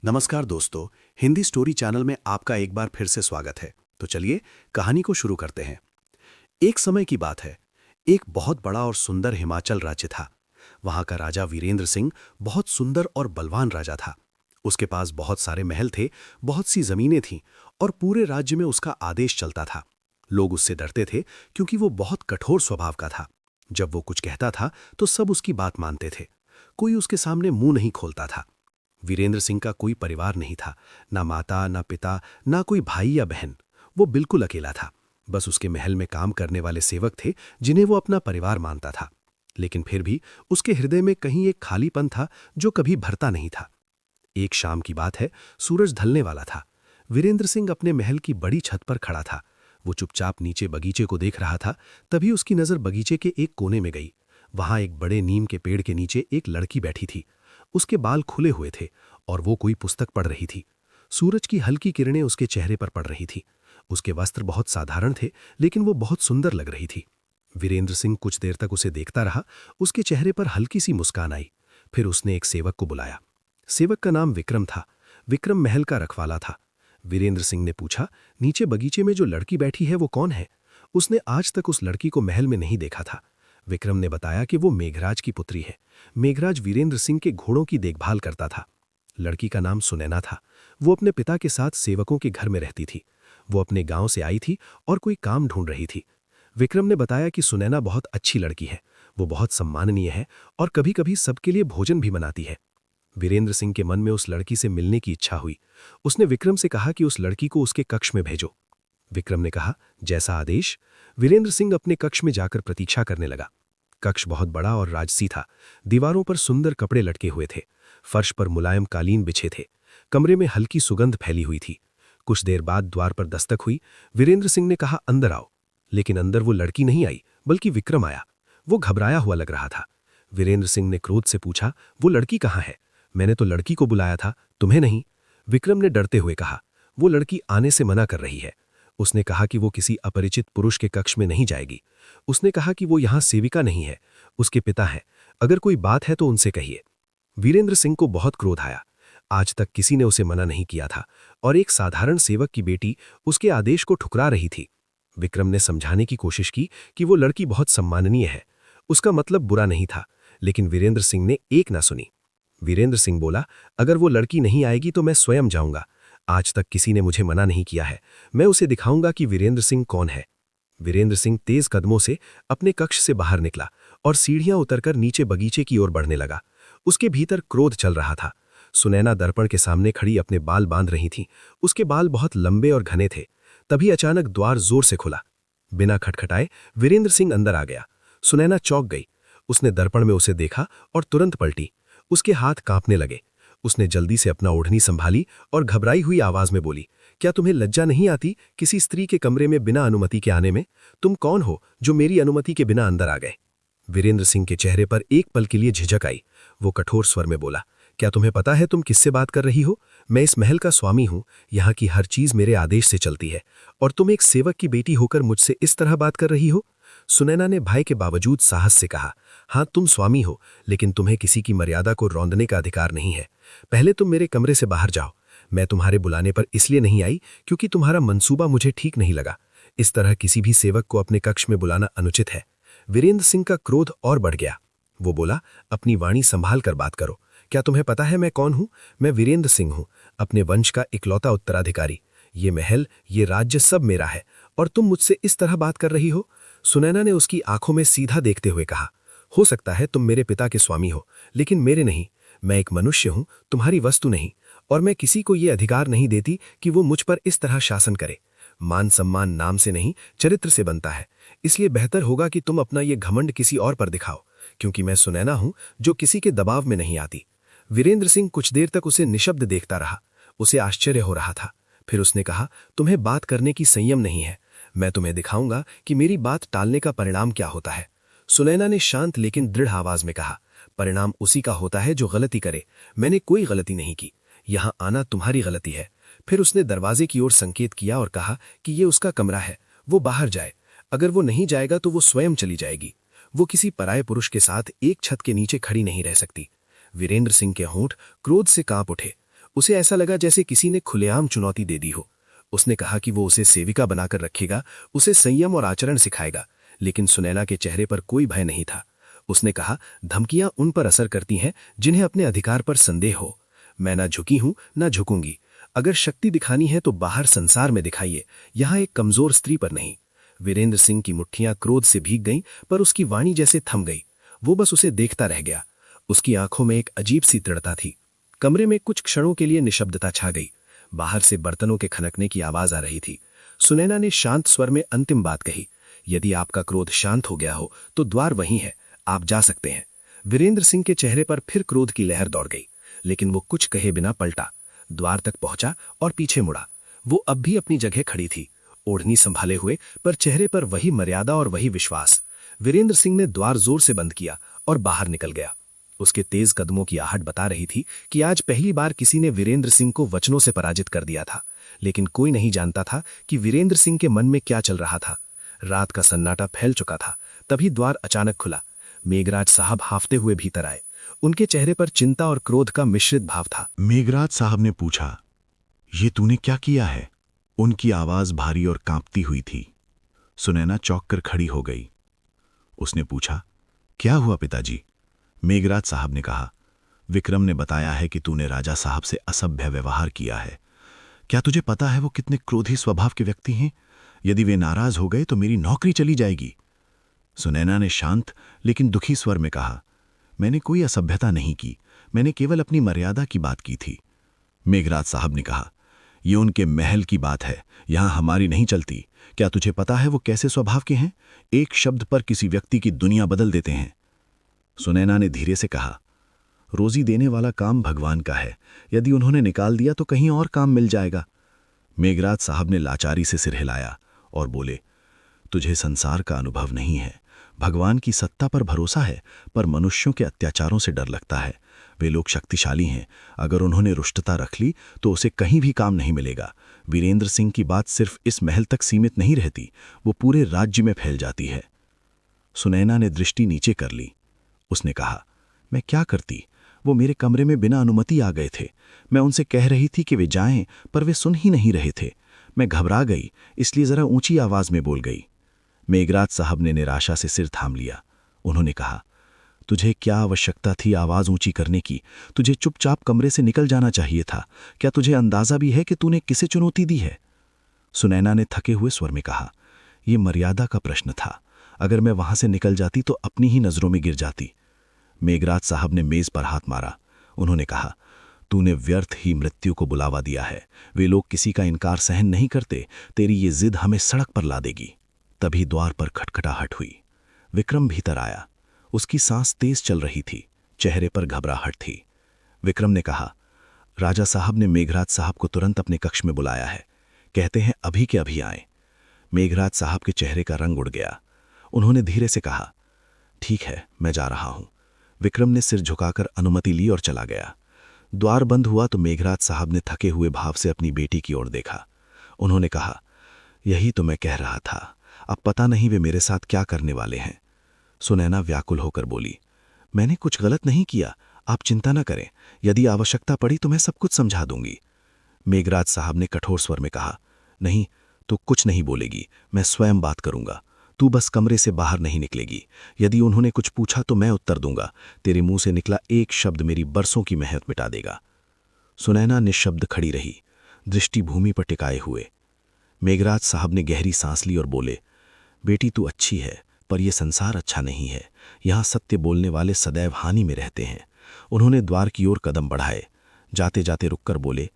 नमस्कार दोस्तों। Hindi story channel में आपका एक बार फिर से स्वागत है। तो चलिए कहानी को शुरू करते हैं। एक समय की बात है। एक बहुत बड़ा और सुंदर हिमाचल राज्य था। वहां का राजा वीरेंद्र सिंह बहुत सुंदर और बलवान राजा था। उसके पास बहुत सारे महल थे, बहुत सी जमीनें थीं और पूरे राज्य में उसका आदेश चलता था। लोग उससे डरते थे क्योंकि वो बहुत कठोर स्वभाव का था। जब वो कुछ कहता था तो सब उसकी बात मानते थे। कोई उसके सामने मुंह नहीं खोलता था। वीरेंद्र सिंह का कोई परिवार नहीं था, ना माता, ना पिता, ना कोई भाई या बहन। वो बिल्कुल अकेला था। बस उसके महल में काम करने वाले सेवक थे जिन्हें वो अपना परिवार मानता था। लेकिन फिर भी उसके हृदय में कहीं एक खालीपन था जो कभी भरता नहीं था। एक शाम की बात है। सूरज ढलने वाला था। वीरेंद्र सिंह अपने महल की बड़ी छत पर खड़ा था। वो चुपचाप नीचे बगीचे को देख रहा था। तभी उसकी नजर बगीचे के एक कोने में गई। वहां एक बड़े नीम के पेड़ के नीचे एक लड़की बैठी थी। उसके बाल खुले हुए थे और वो कोई पुस्तक पढ़ रही थी। सूरज की हल्की किरणें उसके चेहरे पर पड़ रही थी। उसके वस्त्र बहुत साधारण थे, लेकिन वो बहुत सुंदर लग रही थी। वीरेंद्र सिंह कुछ देर तक उसे देखता रहा। उसके चेहरे पर हल्की सी मुस्कान आई। फिर उसने एक सेवक को बुलाया। सेवक का नाम विक्रम था। विक्रम महल का रखवाला था। वीरेंद्र सिंह ने पूछा, नीचे बगीचे में जो लड़की बैठी है वो कौन है? उसने आज तक उस लड़की को महल में नहीं देखा था। विक्रम ने बताया कि वो मेघराज की पुत्री है। मेघराज वीरेंद्र सिंह के घोड़ों की देखभाल करता था। लड़की का नाम सुनैना था। वो अपने पिता के साथ सेवकों के घर में रहती थी। वो अपने गांव से आई थी और कोई काम ढूंढ रही थी। विक्रम ने बताया कि सुनैना बहुत अच्छी लड़की है। वो बहुत सम्माननीय है और कभी कभी सबके लिए भोजन भी बनाती है। वीरेंद्र सिंह के मन में उस लड़की से मिलने की इच्छा हुई। उसने विक्रम से कहा कि उस लड़की को उसके कक्ष में भेजो। विक्रम ने कहा, जैसा आदेश। वीरेंद्र सिंह अपने कक्ष में जाकर प्रतीक्षा करने लगा। कक्ष बहुत बड़ा और राजसी था। दीवारों पर सुंदर कपड़े लटके हुए थे। फर्श पर मुलायम कालीन बिछे थे। कमरे में हल्की सुगंध फैली हुई थी। कुछ देर बाद द्वार पर दस्तक हुई। वीरेंद्र सिंह ने कहा, अंदर आओ। लेकिन अंदर वो लड़की नहीं आई, बल्कि विक्रम आया। वो घबराया हुआ लग रहा था। वीरेंद्र सिंह ने क्रोध से पूछा, वो लड़की कहाँ है? मैंने तो लड़की को बुलाया था, तुम्हें नहीं। विक्रम ने डरते हुए कहा, वो लड़की आने से मना कर रही है। उसने कहा कि वो किसी अपरिचित पुरुष के कक्ष में नहीं जाएगी। उसने कहा कि वो यहाँ सेविका नहीं है, उसके पिता हैं। अगर कोई बात है तो उनसे कहिए। वीरेंद्र सिंह को बहुत क्रोध आया। आज तक किसी ने उसे मना नहीं किया था और एक साधारण सेवक की बेटी उसके आदेश को ठुकरा रही थी। विक्रम ने समझाने की कोशिश की कि वो लड़की बहुत सम्माननीय है। उसका मतलब बुरा नहीं था, लेकिन वीरेंद्र सिंह ने एक ना सुनी। वीरेंद्र सिंह बोला, अगर वो लड़की नहीं आएगी तो मैं स्वयं जाऊंगा। आज तक किसी ने मुझे मना नहीं किया है। मैं उसे दिखाऊंगा कि वीरेंद्र सिंह कौन है। वीरेंद्र सिंह तेज कदमों से अपने कक्ष से बाहर निकला और सीढ़ियां उतरकर नीचे बगीचे की ओर बढ़ने लगा। उसके भीतर क्रोध चल रहा था। सुनैना दर्पण के सामने खड़ी अपने बाल बांध रही थी। उसके बाल बहुत लंबे और घने थे। तभी अचानक द्वार जोर से खुला। बिना खटखटाए वीरेंद्र सिंह अंदर आ गया। सुनैना चौंक गई। उसने दर्पण में उसे देखा और तुरंत पलटी। उसके हाथ कांपने लगे। उसने जल्दी से अपना ओढ़नी संभाली और घबराई हुई आवाज में बोली, क्या तुम्हें लज्जा नहीं आती किसी स्त्री के कमरे में बिना अनुमति के आने में? तुम कौन हो जो मेरी अनुमति के बिना अंदर आ गए? वीरेंद्र सिंह के चेहरे पर एक पल के लिए झिझक आई। वो कठोर स्वर में बोला, क्या तुम्हें पता है तुम किससे बात कर रही हो? मैं इस महल का स्वामी हूं। यहाँ की हर चीज मेरे आदेश से चलती है और तुम एक सेवक की बेटी होकर मुझसे इस तरह बात कर रही हो? सुनैना ने भय के बावजूद साहस से कहा, हाँ तुम स्वामी हो, लेकिन तुम्हें किसी की मर्यादा को रौंदने का अधिकार नहीं है। पहले तुम मेरे कमरे से बाहर जाओ। मैं तुम्हारे बुलाने पर इसलिए नहीं आई क्योंकि तुम्हारा मंसूबा मुझे ठीक नहीं लगा। इस तरह किसी भी सेवक को अपने कक्ष में बुलाना अनुचित है। वीरेंद्र सिंह का क्रोध और बढ़ गया। वो बोला, अपनी वाणी संभाल कर बात करो। क्या तुम्हें पता है मैं कौन हूं? मैं वीरेंद्र सिंह हूं, अपने वंश का इकलौता उत्तराधिकारी। ये महल, ये राज्य सब मेरा है और तुम मुझसे इस तरह बात कर रही हो? सुनैना ने उसकी आंखों में सीधा देखते हुए कहा, हो सकता है तुम मेरे पिता के स्वामी हो, लेकिन मेरे नहीं। मैं एक मनुष्य हूं, तुम्हारी वस्तु नहीं, और मैं किसी को ये अधिकार नहीं देती कि वो मुझ पर इस तरह शासन करे। मान सम्मान नाम से नहीं, चरित्र से बनता है। इसलिए बेहतर होगा कि तुम अपना ये घमंड किसी और पर दिखाओ, क्योंकि मैं सुनैना हूं जो किसी के दबाव में नहीं आती। वीरेंद्र सिंह कुछ देर तक उसे निशब्द देखता रहा। उसे आश्चर्य हो रहा था। फिर उसने कहा, तुम्हें बात करने की संयम नहीं है। मैं तुम्हें दिखाऊंगा कि मेरी बात टालने का परिणाम क्या होता है। सुनैना ने शांत लेकिन दृढ़ आवाज में कहा, परिणाम उसी का होता है जो गलती करे। मैंने कोई गलती नहीं की। यहां आना तुम्हारी गलती है। फिर उसने दरवाजे की ओर संकेत किया और कहा कि ये उसका कमरा है, वो बाहर जाए। अगर वो नहीं जाएगा तो वो स्वयं चली जाएगी। वो किसी पराये पुरुष के साथ एक छत के नीचे खड़ी नहीं रह सकती। वीरेंद्र सिंह के होंठ क्रोध से कांप उठे। उसे ऐसा लगा जैसे किसी ने खुलेआम चुनौती दे दी हो। उसने कहा कि वो उसे सेविका बनाकर रखेगा, उसे संयम और आचरण सिखाएगा, लेकिन सुनैना के चेहरे पर कोई भय नहीं था। उसने कहा, धमकियां उन पर असर करती हैं जिन्हें अपने अधिकार पर संदेह हो। मैं ना झुकी हूं ना झुकूंगी। अगर शक्ति दिखानी है तो बाहर संसार में दिखाइए, यहां एक कमजोर स्त्री पर नहीं। वीरेंद्र सिंह की मुट्ठियां क्रोध से भीग गईं, पर उसकी वाणी जैसे थम गई। वो बस उसे देखता रह गया। उसकी आंखों में एक अजीब सी दृढ़ता थी। कमरे में कुछ क्षणों के लिए निशब्दता छा गई। बाहर से बर्तनों के खनकने की आवाज आ रही थी। सुनैना ने शांत स्वर में अंतिम बात कही, यदि आपका क्रोध शांत हो गया हो तो द्वार वहीं है, आप जा सकते हैं। वीरेंद्र सिंह के चेहरे पर फिर क्रोध की लहर दौड़ गई, लेकिन वो कुछ कहे बिना पलटा। द्वार तक पहुंचा और पीछे मुड़ा। वो अब भी अपनी जगह खड़ी थी, ओढ़नी संभाले हुए, पर चेहरे पर वही मर्यादा और वही विश्वास। वीरेंद्र सिंह ने द्वार जोर से बंद किया और बाहर निकल गया। उसके तेज कदमों की आहट बता रही थी कि आज पहली बार किसी ने वीरेंद्र सिंह को वचनों से पराजित कर दिया था। लेकिन कोई नहीं जानता था कि वीरेंद्र सिंह के मन में क्या चल रहा था। रात का सन्नाटा फैल चुका था। तभी द्वार अचानक खुला। मेघराज साहब हांफते हुए भीतर आए। उनके चेहरे पर चिंता और क्रोध का मिश्रित भाव था। मेघराज साहब ने पूछा, ये तूने क्या किया है? उनकी आवाज भारी और कांपती हुई थी। सुनैना चौंक कर खड़ी हो गई। उसने पूछा, क्या हुआ पिताजी? मेघराज साहब ने कहा, विक्रम ने बताया है कि तूने राजा साहब से असभ्य व्यवहार किया है। क्या तुझे पता है वो कितने क्रोधी स्वभाव के व्यक्ति हैं? यदि वे नाराज हो गए तो मेरी नौकरी चली जाएगी। सुनैना ने शांत लेकिन दुखी स्वर में कहा, मैंने कोई असभ्यता नहीं की, मैंने केवल अपनी मर्यादा की बात की थी। मेघराज साहब ने कहा, ये उनके महल की बात है, यहां हमारी नहीं चलती। क्या तुझे पता है वो कैसे स्वभाव के हैं? एक शब्द पर किसी व्यक्ति की दुनिया बदल देते हैं। सुनैना ने धीरे से कहा, रोजी देने वाला काम भगवान का है, यदि उन्होंने निकाल दिया तो कहीं और काम मिल जाएगा। मेघराज साहब ने लाचारी से सिर हिलाया और बोले, तुझे संसार का अनुभव नहीं है। भगवान की सत्ता पर भरोसा है, पर मनुष्यों के अत्याचारों से डर लगता है। वे लोग शक्तिशाली हैं, अगर उन्होंने रुष्टता रख ली तो उसे कहीं भी काम नहीं मिलेगा। वीरेंद्र सिंह की बात सिर्फ इस महल तक सीमित नहीं रहती, वो पूरे राज्य में फैल जाती है। सुनैना ने दृष्टि नीचे कर ली। उसने कहा, मैं क्या करती? वो मेरे कमरे में बिना अनुमति आ गए थे। मैं उनसे कह रही थी कि वे जाएं, पर वे सुन ही नहीं रहे थे। मैं घबरा गई, इसलिए जरा ऊंची आवाज में बोल गई। मेघराज साहब ने निराशा से सिर थाम लिया। उन्होंने कहा, तुझे क्या आवश्यकता थी आवाज ऊंची करने की? तुझे चुपचाप कमरे से निकल जाना चाहिए था। क्या तुझे अंदाजा भी है कि तूने किसे चुनौती दी है? सुनैना ने थके हुए स्वर में कहा, यह मर्यादा का प्रश्न था। अगर मैं वहां से निकल जाती तो अपनी ही नजरों में गिर जाती। मेघराज साहब ने मेज पर हाथ मारा। उन्होंने कहा, तूने व्यर्थ ही मृत्यु को बुलावा दिया है। वे लोग किसी का इनकार सहन नहीं करते। तेरी ये जिद हमें सड़क पर ला देगी। तभी द्वार पर खटखटाहट हुई। विक्रम भीतर आया। उसकी सांस तेज चल रही थी, चेहरे पर घबराहट थी। विक्रम ने कहा, राजा साहब ने मेघराज साहब को तुरंत अपने कक्ष में बुलाया है। कहते हैं अभी के अभी आए। मेघराज साहब के चेहरे का रंग उड़ गया। उन्होंने धीरे से कहा, ठीक है, मैं जा रहा हूं। विक्रम ने सिर झुकाकर अनुमति ली और चला गया। द्वार बंद हुआ तो मेघराज साहब ने थके हुए भाव से अपनी बेटी की ओर देखा। उन्होंने कहा, यही तो मैं कह रहा था, अब पता नहीं वे मेरे साथ क्या करने वाले हैं। सुनैना व्याकुल होकर बोली, मैंने कुछ गलत नहीं किया, आप चिंता न करें। यदि आवश्यकता पड़ी तो मैं सब कुछ समझा दूंगी। मेघराज साहब ने कठोर स्वर में कहा, नहीं, तो कुछ नहीं बोलेगी, मैं स्वयं बात करूंगा। तू बस कमरे से बाहर नहीं निकलेगी। यदि उन्होंने कुछ पूछा तो मैं उत्तर दूंगा। तेरे मुंह से निकला एक शब्द मेरी बरसों की मेहनत मिटा देगा। सुनैना निशब्द खड़ी रही, दृष्टि भूमि पर टिकाए हुए। मेघराज साहब ने गहरी सांस ली और बोले, बेटी तू अच्छी है, पर यह संसार अच्छा नहीं है। यहां सत्य बोलने वाले सदैव हानि में रहते हैं। उन्होंने द्वार की ओर कदम बढ़ाए। जाते जाते रुककर बोले,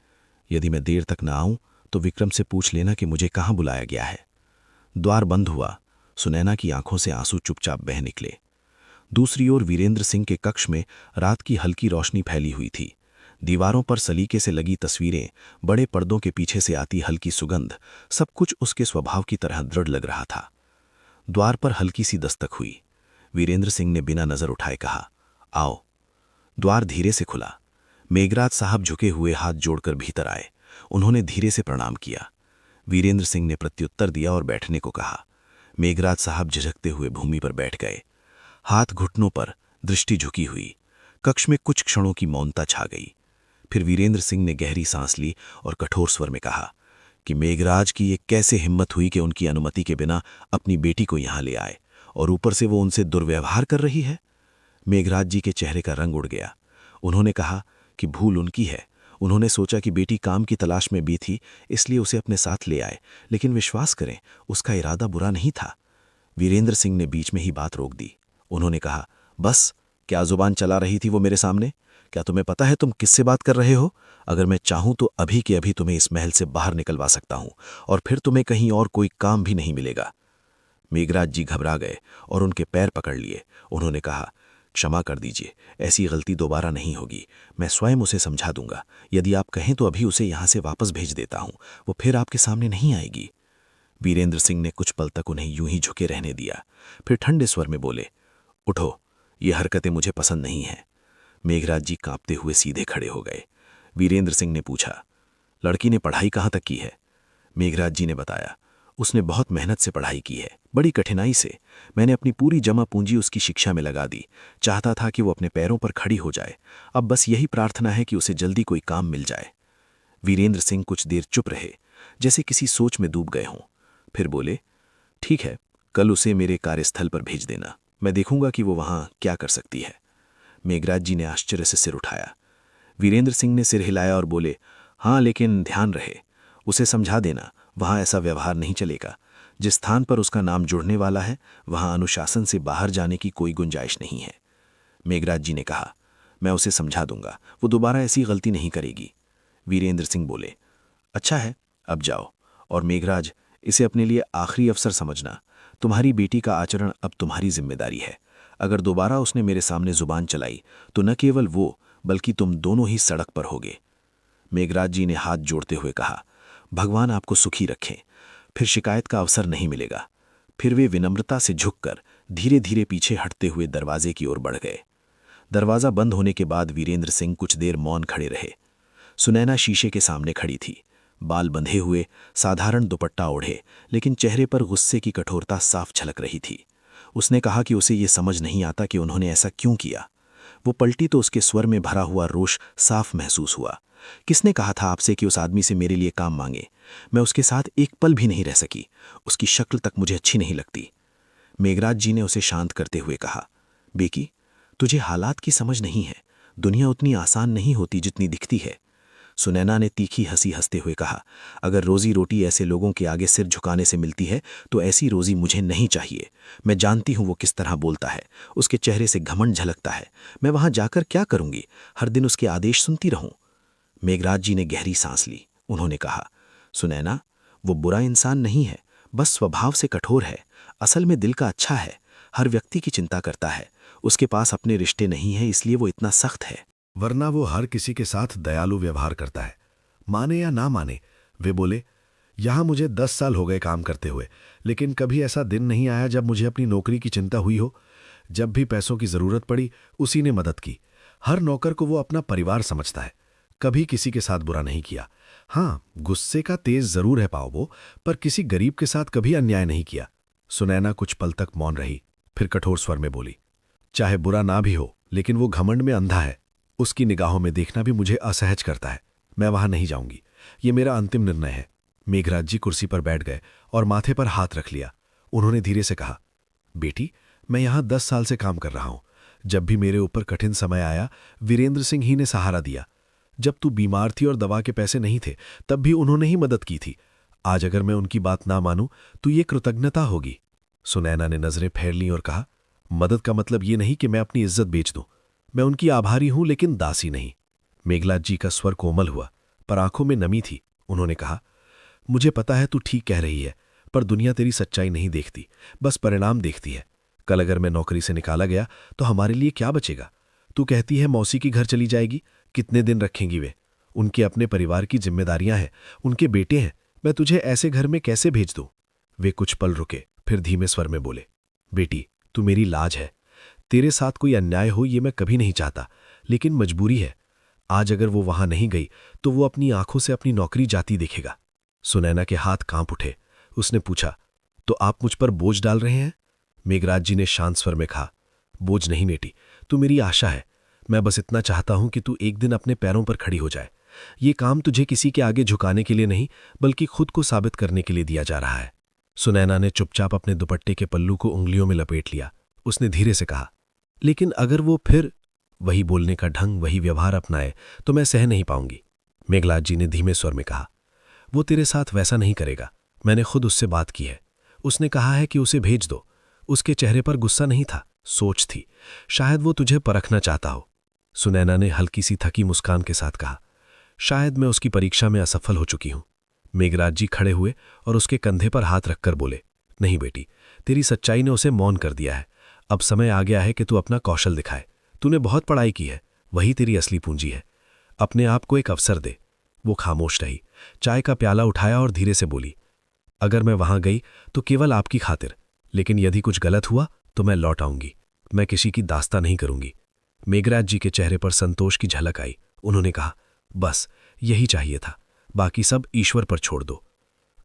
यदि मैं देर तक न आऊं तो विक्रम से पूछ लेना कि मुझे कहां बुलाया गया है। द्वार बंद हुआ। सुनैना की आंखों से आंसू चुपचाप बह निकले। दूसरी ओर वीरेंद्र सिंह के कक्ष में रात की हल्की रोशनी फैली हुई थी। दीवारों पर सलीके से लगी तस्वीरें, बड़े पर्दों के पीछे से आती हल्की सुगंध, सब कुछ उसके स्वभाव की तरह दृढ़ लग रहा था। द्वार पर हल्की सी दस्तक हुई। वीरेंद्र सिंह ने बिना नजर उठाए कहा, आओ। द्वार धीरे से खुला। मेघराज साहब झुके हुए हाथ जोड़कर भीतर आए। उन्होंने धीरे से प्रणाम किया। वीरेंद्र सिंह ने प्रत्युत्तर दिया और बैठने को कहा। मेघराज साहब झिझकते हुए भूमि पर बैठ गए, हाथ घुटनों पर, दृष्टि झुकी हुई। कक्ष में कुछ क्षणों की मौनता छा गई। फिर वीरेंद्र सिंह ने गहरी सांस ली और कठोर स्वर में कहा कि मेघराज की ये कैसे हिम्मत हुई कि उनकी अनुमति के बिना अपनी बेटी को यहां ले आए, और ऊपर से वो उनसे दुर्व्यवहार कर रही है। मेघराज जी के चेहरे का रंग उड़ गया। उन्होंने कहा कि भूल उनकी है। उन्होंने सोचा कि बेटी काम की तलाश में भी थी, इसलिए उसे अपने साथ ले आए, लेकिन विश्वास करें, उसका इरादा बुरा नहीं था। वीरेंद्र सिंह ने बीच में ही बात रोक दी। उन्होंने कहा, बस, क्या जुबान चला रही थी वो मेरे सामने? क्या तुम्हें पता है तुम किससे बात कर रहे हो? अगर मैं चाहूं तो अभी के अभी तुम्हें इस महल से बाहर निकलवा सकता हूं, और फिर तुम्हें कहीं और कोई काम भी नहीं मिलेगा। मेघराज जी घबरा गए और उनके पैर पकड़ लिए। उन्होंने कहा, क्षमा कर दीजिए, ऐसी गलती दोबारा नहीं होगी। मैं स्वयं उसे समझा दूंगा। यदि आप कहें तो अभी उसे यहां से वापस भेज देता हूं, वो फिर आपके सामने नहीं आएगी। वीरेंद्र सिंह ने कुछ पल तक उन्हें यूं ही झुके रहने दिया, फिर ठंडे स्वर में बोले, उठो, ये हरकतें मुझे पसंद नहीं हैं। मेघराज जी कांपते हुए सीधे खड़े हो गए। वीरेंद्र सिंह ने पूछा, लड़की ने पढ़ाई कहाँ तक की है? मेघराज जी ने बताया, उसने बहुत मेहनत से पढ़ाई की है, बड़ी कठिनाई से। मैंने अपनी पूरी जमा पूंजी उसकी शिक्षा में लगा दी। चाहता था कि वो अपने पैरों पर खड़ी हो जाए। अब बस यही प्रार्थना है कि उसे जल्दी कोई काम मिल जाए। वीरेंद्र सिंह कुछ देर चुप रहे, जैसे किसी सोच में डूब गए हों। फिर बोले, ठीक है, कल उसे मेरे कार्यस्थल पर भेज देना। मैं देखूंगा कि वो वहां क्या कर सकती है। मेघराज जी ने आश्चर्य से सिर उठाया। वीरेंद्र सिंह ने सिर हिलाया और बोले, हाँ, लेकिन ध्यान रहे, उसे समझा देना, वहां ऐसा व्यवहार नहीं चलेगा। जिस स्थान पर उसका नाम जुड़ने वाला है, वहां अनुशासन से बाहर जाने की कोई गुंजाइश नहीं है। मेघराज जी ने कहा, मैं उसे समझा दूंगा, वो दोबारा ऐसी गलती नहीं करेगी। वीरेंद्र सिंह बोले, अच्छा है, अब जाओ। और मेघराज, इसे अपने लिए आखिरी अवसर समझना। तुम्हारी बेटी का आचरण अब तुम्हारी जिम्मेदारी है। अगर दोबारा उसने मेरे सामने जुबान चलाई तो न केवल वो, बल्कि तुम दोनों ही सड़क पर होगे। मेघराज जी ने हाथ जोड़ते हुए कहा, भगवान आपको सुखी रखें। फिर शिकायत का अवसर नहीं मिलेगा। फिर वे विनम्रता से झुककर धीरे धीरे पीछे हटते हुए दरवाजे की ओर बढ़ गए। दरवाजा बंद होने के बाद वीरेंद्र सिंह कुछ देर मौन खड़े रहे। सुनैना शीशे के सामने खड़ी थी, बाल बंधे हुए, साधारण दुपट्टा ओढ़े, लेकिन चेहरे पर गुस्से की कठोरता साफ झलक रही थी। उसने कहा कि उसे ये समझ नहीं आता कि उन्होंने ऐसा क्यों किया। वो पलटी तो उसके स्वर में भरा हुआ रोष साफ महसूस हुआ। किसने कहा था आपसे कि उस आदमी से मेरे लिए काम मांगे? मैं उसके साथ एक पल भी नहीं रह सकी। उसकी शक्ल तक मुझे अच्छी नहीं लगती। मेघराज जी ने उसे शांत करते हुए कहा, बेकी, तुझे हालात की समझ नहीं है। दुनिया उतनी आसान नहीं होती जितनी दिखती है। सुनैना ने तीखी हंसी हंसते हुए कहा, अगर रोजी रोटी ऐसे लोगों के आगे सिर झुकाने से मिलती है तो ऐसी रोजी मुझे नहीं चाहिए। मैं जानती हूं वो किस तरह बोलता है। उसके चेहरे से घमंड झलकता है। मैं वहां जाकर क्या करूंगी? हर दिन उसके आदेश सुनती रहूं? मेघराज जी ने गहरी सांस ली। उन्होंने कहा, सुनैना, वो बुरा इंसान नहीं है, बस स्वभाव से कठोर है। असल में दिल का अच्छा है, हर व्यक्ति की चिंता करता है। उसके पास अपने रिश्ते नहीं है, इसलिए वो इतना सख्त है। वरना वो हर किसी के साथ दयालु व्यवहार करता है, माने या ना माने। वे बोले, यहां मुझे 10 साल हो गए काम करते हुए, लेकिन कभी ऐसा दिन नहीं आया जब मुझे अपनी नौकरी की चिंता हुई हो। जब भी पैसों की जरूरत पड़ी, उसी ने मदद की। हर नौकर को वो अपना परिवार समझता है। कभी किसी के साथ बुरा नहीं किया। हाँ, गुस्से का तेज जरूर है पाव वो, पर किसी गरीब के साथ कभी अन्याय नहीं किया। सुनैना कुछ पल तक मौन रही, फिर कठोर स्वर में बोली, चाहे बुरा ना भी हो, लेकिन वो घमंड में अंधा है। उसकी निगाहों में देखना भी मुझे असहज करता है। मैं वहां नहीं जाऊंगी, ये मेरा अंतिम निर्णय है। मेघराज जी कुर्सी पर बैठ गए और माथे पर हाथ रख लिया। उन्होंने धीरे से कहा, बेटी, मैं यहां 10 साल से काम कर रहा हूं। जब भी मेरे ऊपर कठिन समय आया, वीरेंद्र सिंह ही ने सहारा दिया। जब तू बीमार थी और दवा के पैसे नहीं थे, तब भी उन्होंने ही मदद की थी। आज अगर मैं उनकी बात ना मानूं तो ये कृतज्ञता होगी। सुनैना ने नजरें फेर लीं और कहा, मदद का मतलब ये नहीं कि मैं अपनी इज्जत बेच दूं। मैं उनकी आभारी हूं, लेकिन दासी नहीं। मेघलाज जी का स्वर कोमल हुआ, पर आंखों में नमी थी। उन्होंने कहा, मुझे पता है तू ठीक कह रही है, पर दुनिया तेरी सच्चाई नहीं देखती, बस परिणाम देखती है। कल अगर मैं नौकरी से निकाला गया तो हमारे लिए क्या बचेगा? तू कहती है मौसी की घर चली जाएगी, कितने दिन रखेंगी वे? उनके अपने परिवार की जिम्मेदारियां हैं, उनके बेटे हैं। मैं तुझे ऐसे घर में कैसे भेज दूं? वे कुछ पल रुके, फिर धीमे स्वर में बोले, बेटी, तू मेरी लाज है। तेरे साथ कोई अन्याय हो ये मैं कभी नहीं चाहता, लेकिन मजबूरी है। आज अगर वो वहां नहीं गई तो वो अपनी आंखों से अपनी नौकरी जाती देखेगा। सुनैना के हाथ कांप उठे। उसने पूछा, तो आप मुझ पर बोझ डाल रहे हैं? मेघराज जी ने शांत स्वर में कहा, बोझ नहीं बेटी, तू मेरी आशा है। मैं बस इतना चाहता हूं कि तू एक दिन अपने पैरों पर खड़ी हो जाए। ये काम तुझे किसी के आगे झुकाने के लिए नहीं, बल्कि खुद को साबित करने के लिए दिया जा रहा है। सुनैना ने चुपचाप अपने दुपट्टे के पल्लू को उंगलियों में लपेट लिया। उसने धीरे से कहा, लेकिन अगर वो फिर वही बोलने का ढंग, वही व्यवहार अपनाए तो मैं सह नहीं पाऊंगी। मेघलाद जी ने धीमे स्वर में कहा, वो तेरे साथ वैसा नहीं करेगा। मैंने खुद उससे बात की है। उसने कहा है कि उसे भेज दो। उसके चेहरे पर गुस्सा नहीं था, सोच थी। शायद वो तुझे परखना चाहता हो। सुनैना ने हल्की सी थकी मुस्कान के साथ कहा, शायद मैं उसकी परीक्षा में असफल हो चुकी हूं। मेघराज जी खड़े हुए और उसके कंधे पर हाथ रखकर बोले, नहीं बेटी, तेरी सच्चाई ने उसे मौन कर दिया है। अब समय आ गया है कि तू अपना कौशल दिखाए। तूने बहुत पढ़ाई की है, वही तेरी असली पूंजी है। अपने आप को एक अवसर दे। वो खामोश रही, चाय का प्याला उठाया और धीरे से बोली, अगर मैं वहां गई तो केवल आपकी खातिर, लेकिन यदि कुछ गलत हुआ तो मैं लौट आऊंगी। मैं किसी की दास्ता नहीं करूंगी। मेघराज जी के चेहरे पर संतोष की झलक आई। उन्होंने कहा, बस यही चाहिए था, बाकी सब ईश्वर पर छोड़ दो।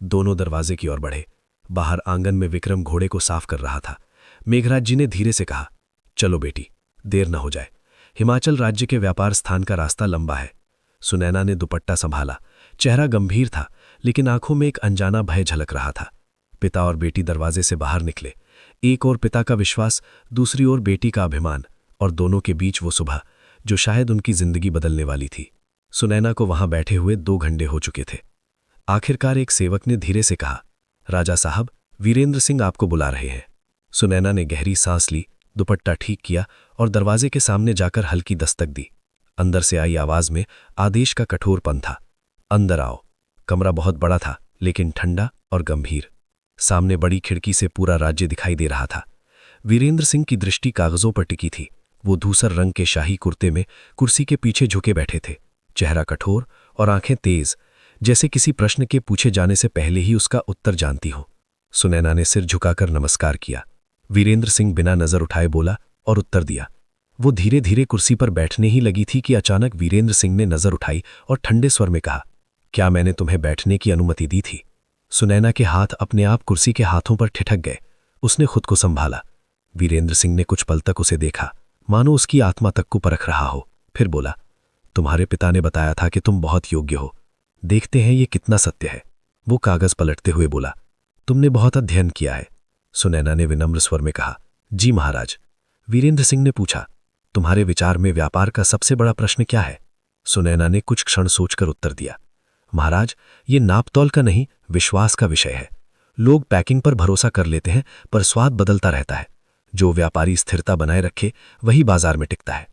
दोनों दरवाजे की ओर बढ़े। बाहर आंगन में विक्रम घोड़े को साफ कर रहा था। मेघराज जी ने धीरे से कहा, चलो बेटी, देर न हो जाए। हिमाचल राज्य के व्यापार स्थान का रास्ता लंबा है। सुनैना ने दुपट्टा संभाला। चेहरा गंभीर था, लेकिन आंखों में एक अनजाना भय झलक रहा था। पिता और बेटी दरवाजे से बाहर निकले। एक ओर पिता का विश्वास, दूसरी ओर बेटी का अभिमान, और दोनों के बीच वो सुबह जो शायद उनकी जिंदगी बदलने वाली थी। सुनैना को वहां बैठे हुए 2 घंटे हो चुके थे। आखिरकार एक सेवक ने धीरे से कहा, राजा साहब, वीरेंद्र सिंह आपको बुला रहे हैं। सुनैना ने गहरी सांस ली, दुपट्टा ठीक किया और दरवाजे के सामने जाकर हल्की दस्तक दी। अंदर से आई आवाज में आदेश का कठोरपन था, अंदर आओ। कमरा बहुत बड़ा था, लेकिन ठंडा और गंभीर। सामने बड़ी खिड़की से पूरा राज्य दिखाई दे रहा था। वीरेंद्र सिंह की दृष्टि कागजों पर टिकी थी। वो धूसर रंग के शाही कुर्ते में कुर्सी के पीछे झुके बैठे थे। चेहरा कठोर और आंखें तेज, जैसे किसी प्रश्न के पूछे जाने से पहले ही उसका उत्तर जानती हो। सुनैना ने सिर झुकाकर नमस्कार किया। वीरेंद्र सिंह बिना नजर उठाए बोला और उत्तर दिया। वो धीरे धीरे कुर्सी पर बैठने ही लगी थी कि अचानक वीरेंद्र सिंह ने नजर उठाई और ठंडे स्वर में कहा, क्या मैंने तुम्हें बैठने की अनुमति दी थी? सुनैना के हाथ अपने आप कुर्सी के हाथों पर ठिठक गए। उसने खुद को संभाला। वीरेंद्र सिंह ने कुछ पल तक उसे देखा, मानो उसकी आत्मा तक को परख रहा हो। फिर बोला, तुम्हारे पिता ने बताया था कि तुम बहुत योग्य हो। देखते हैं ये कितना सत्य है। वो कागज पलटते हुए बोला, तुमने बहुत अध्ययन किया है। सुनैना ने विनम्र स्वर में कहा, जी महाराज। वीरेंद्र सिंह ने पूछा, तुम्हारे विचार में व्यापार का सबसे बड़ा प्रश्न क्या है? सुनैना ने कुछ क्षण सोचकर उत्तर दिया, महाराज, ये नापतौल का नहीं, विश्वास का विषय है। लोग पैकिंग पर भरोसा कर लेते हैं, पर स्वाद बदलता रहता है। जो व्यापारी स्थिरता बनाए रखे, वही बाजार में टिकता है।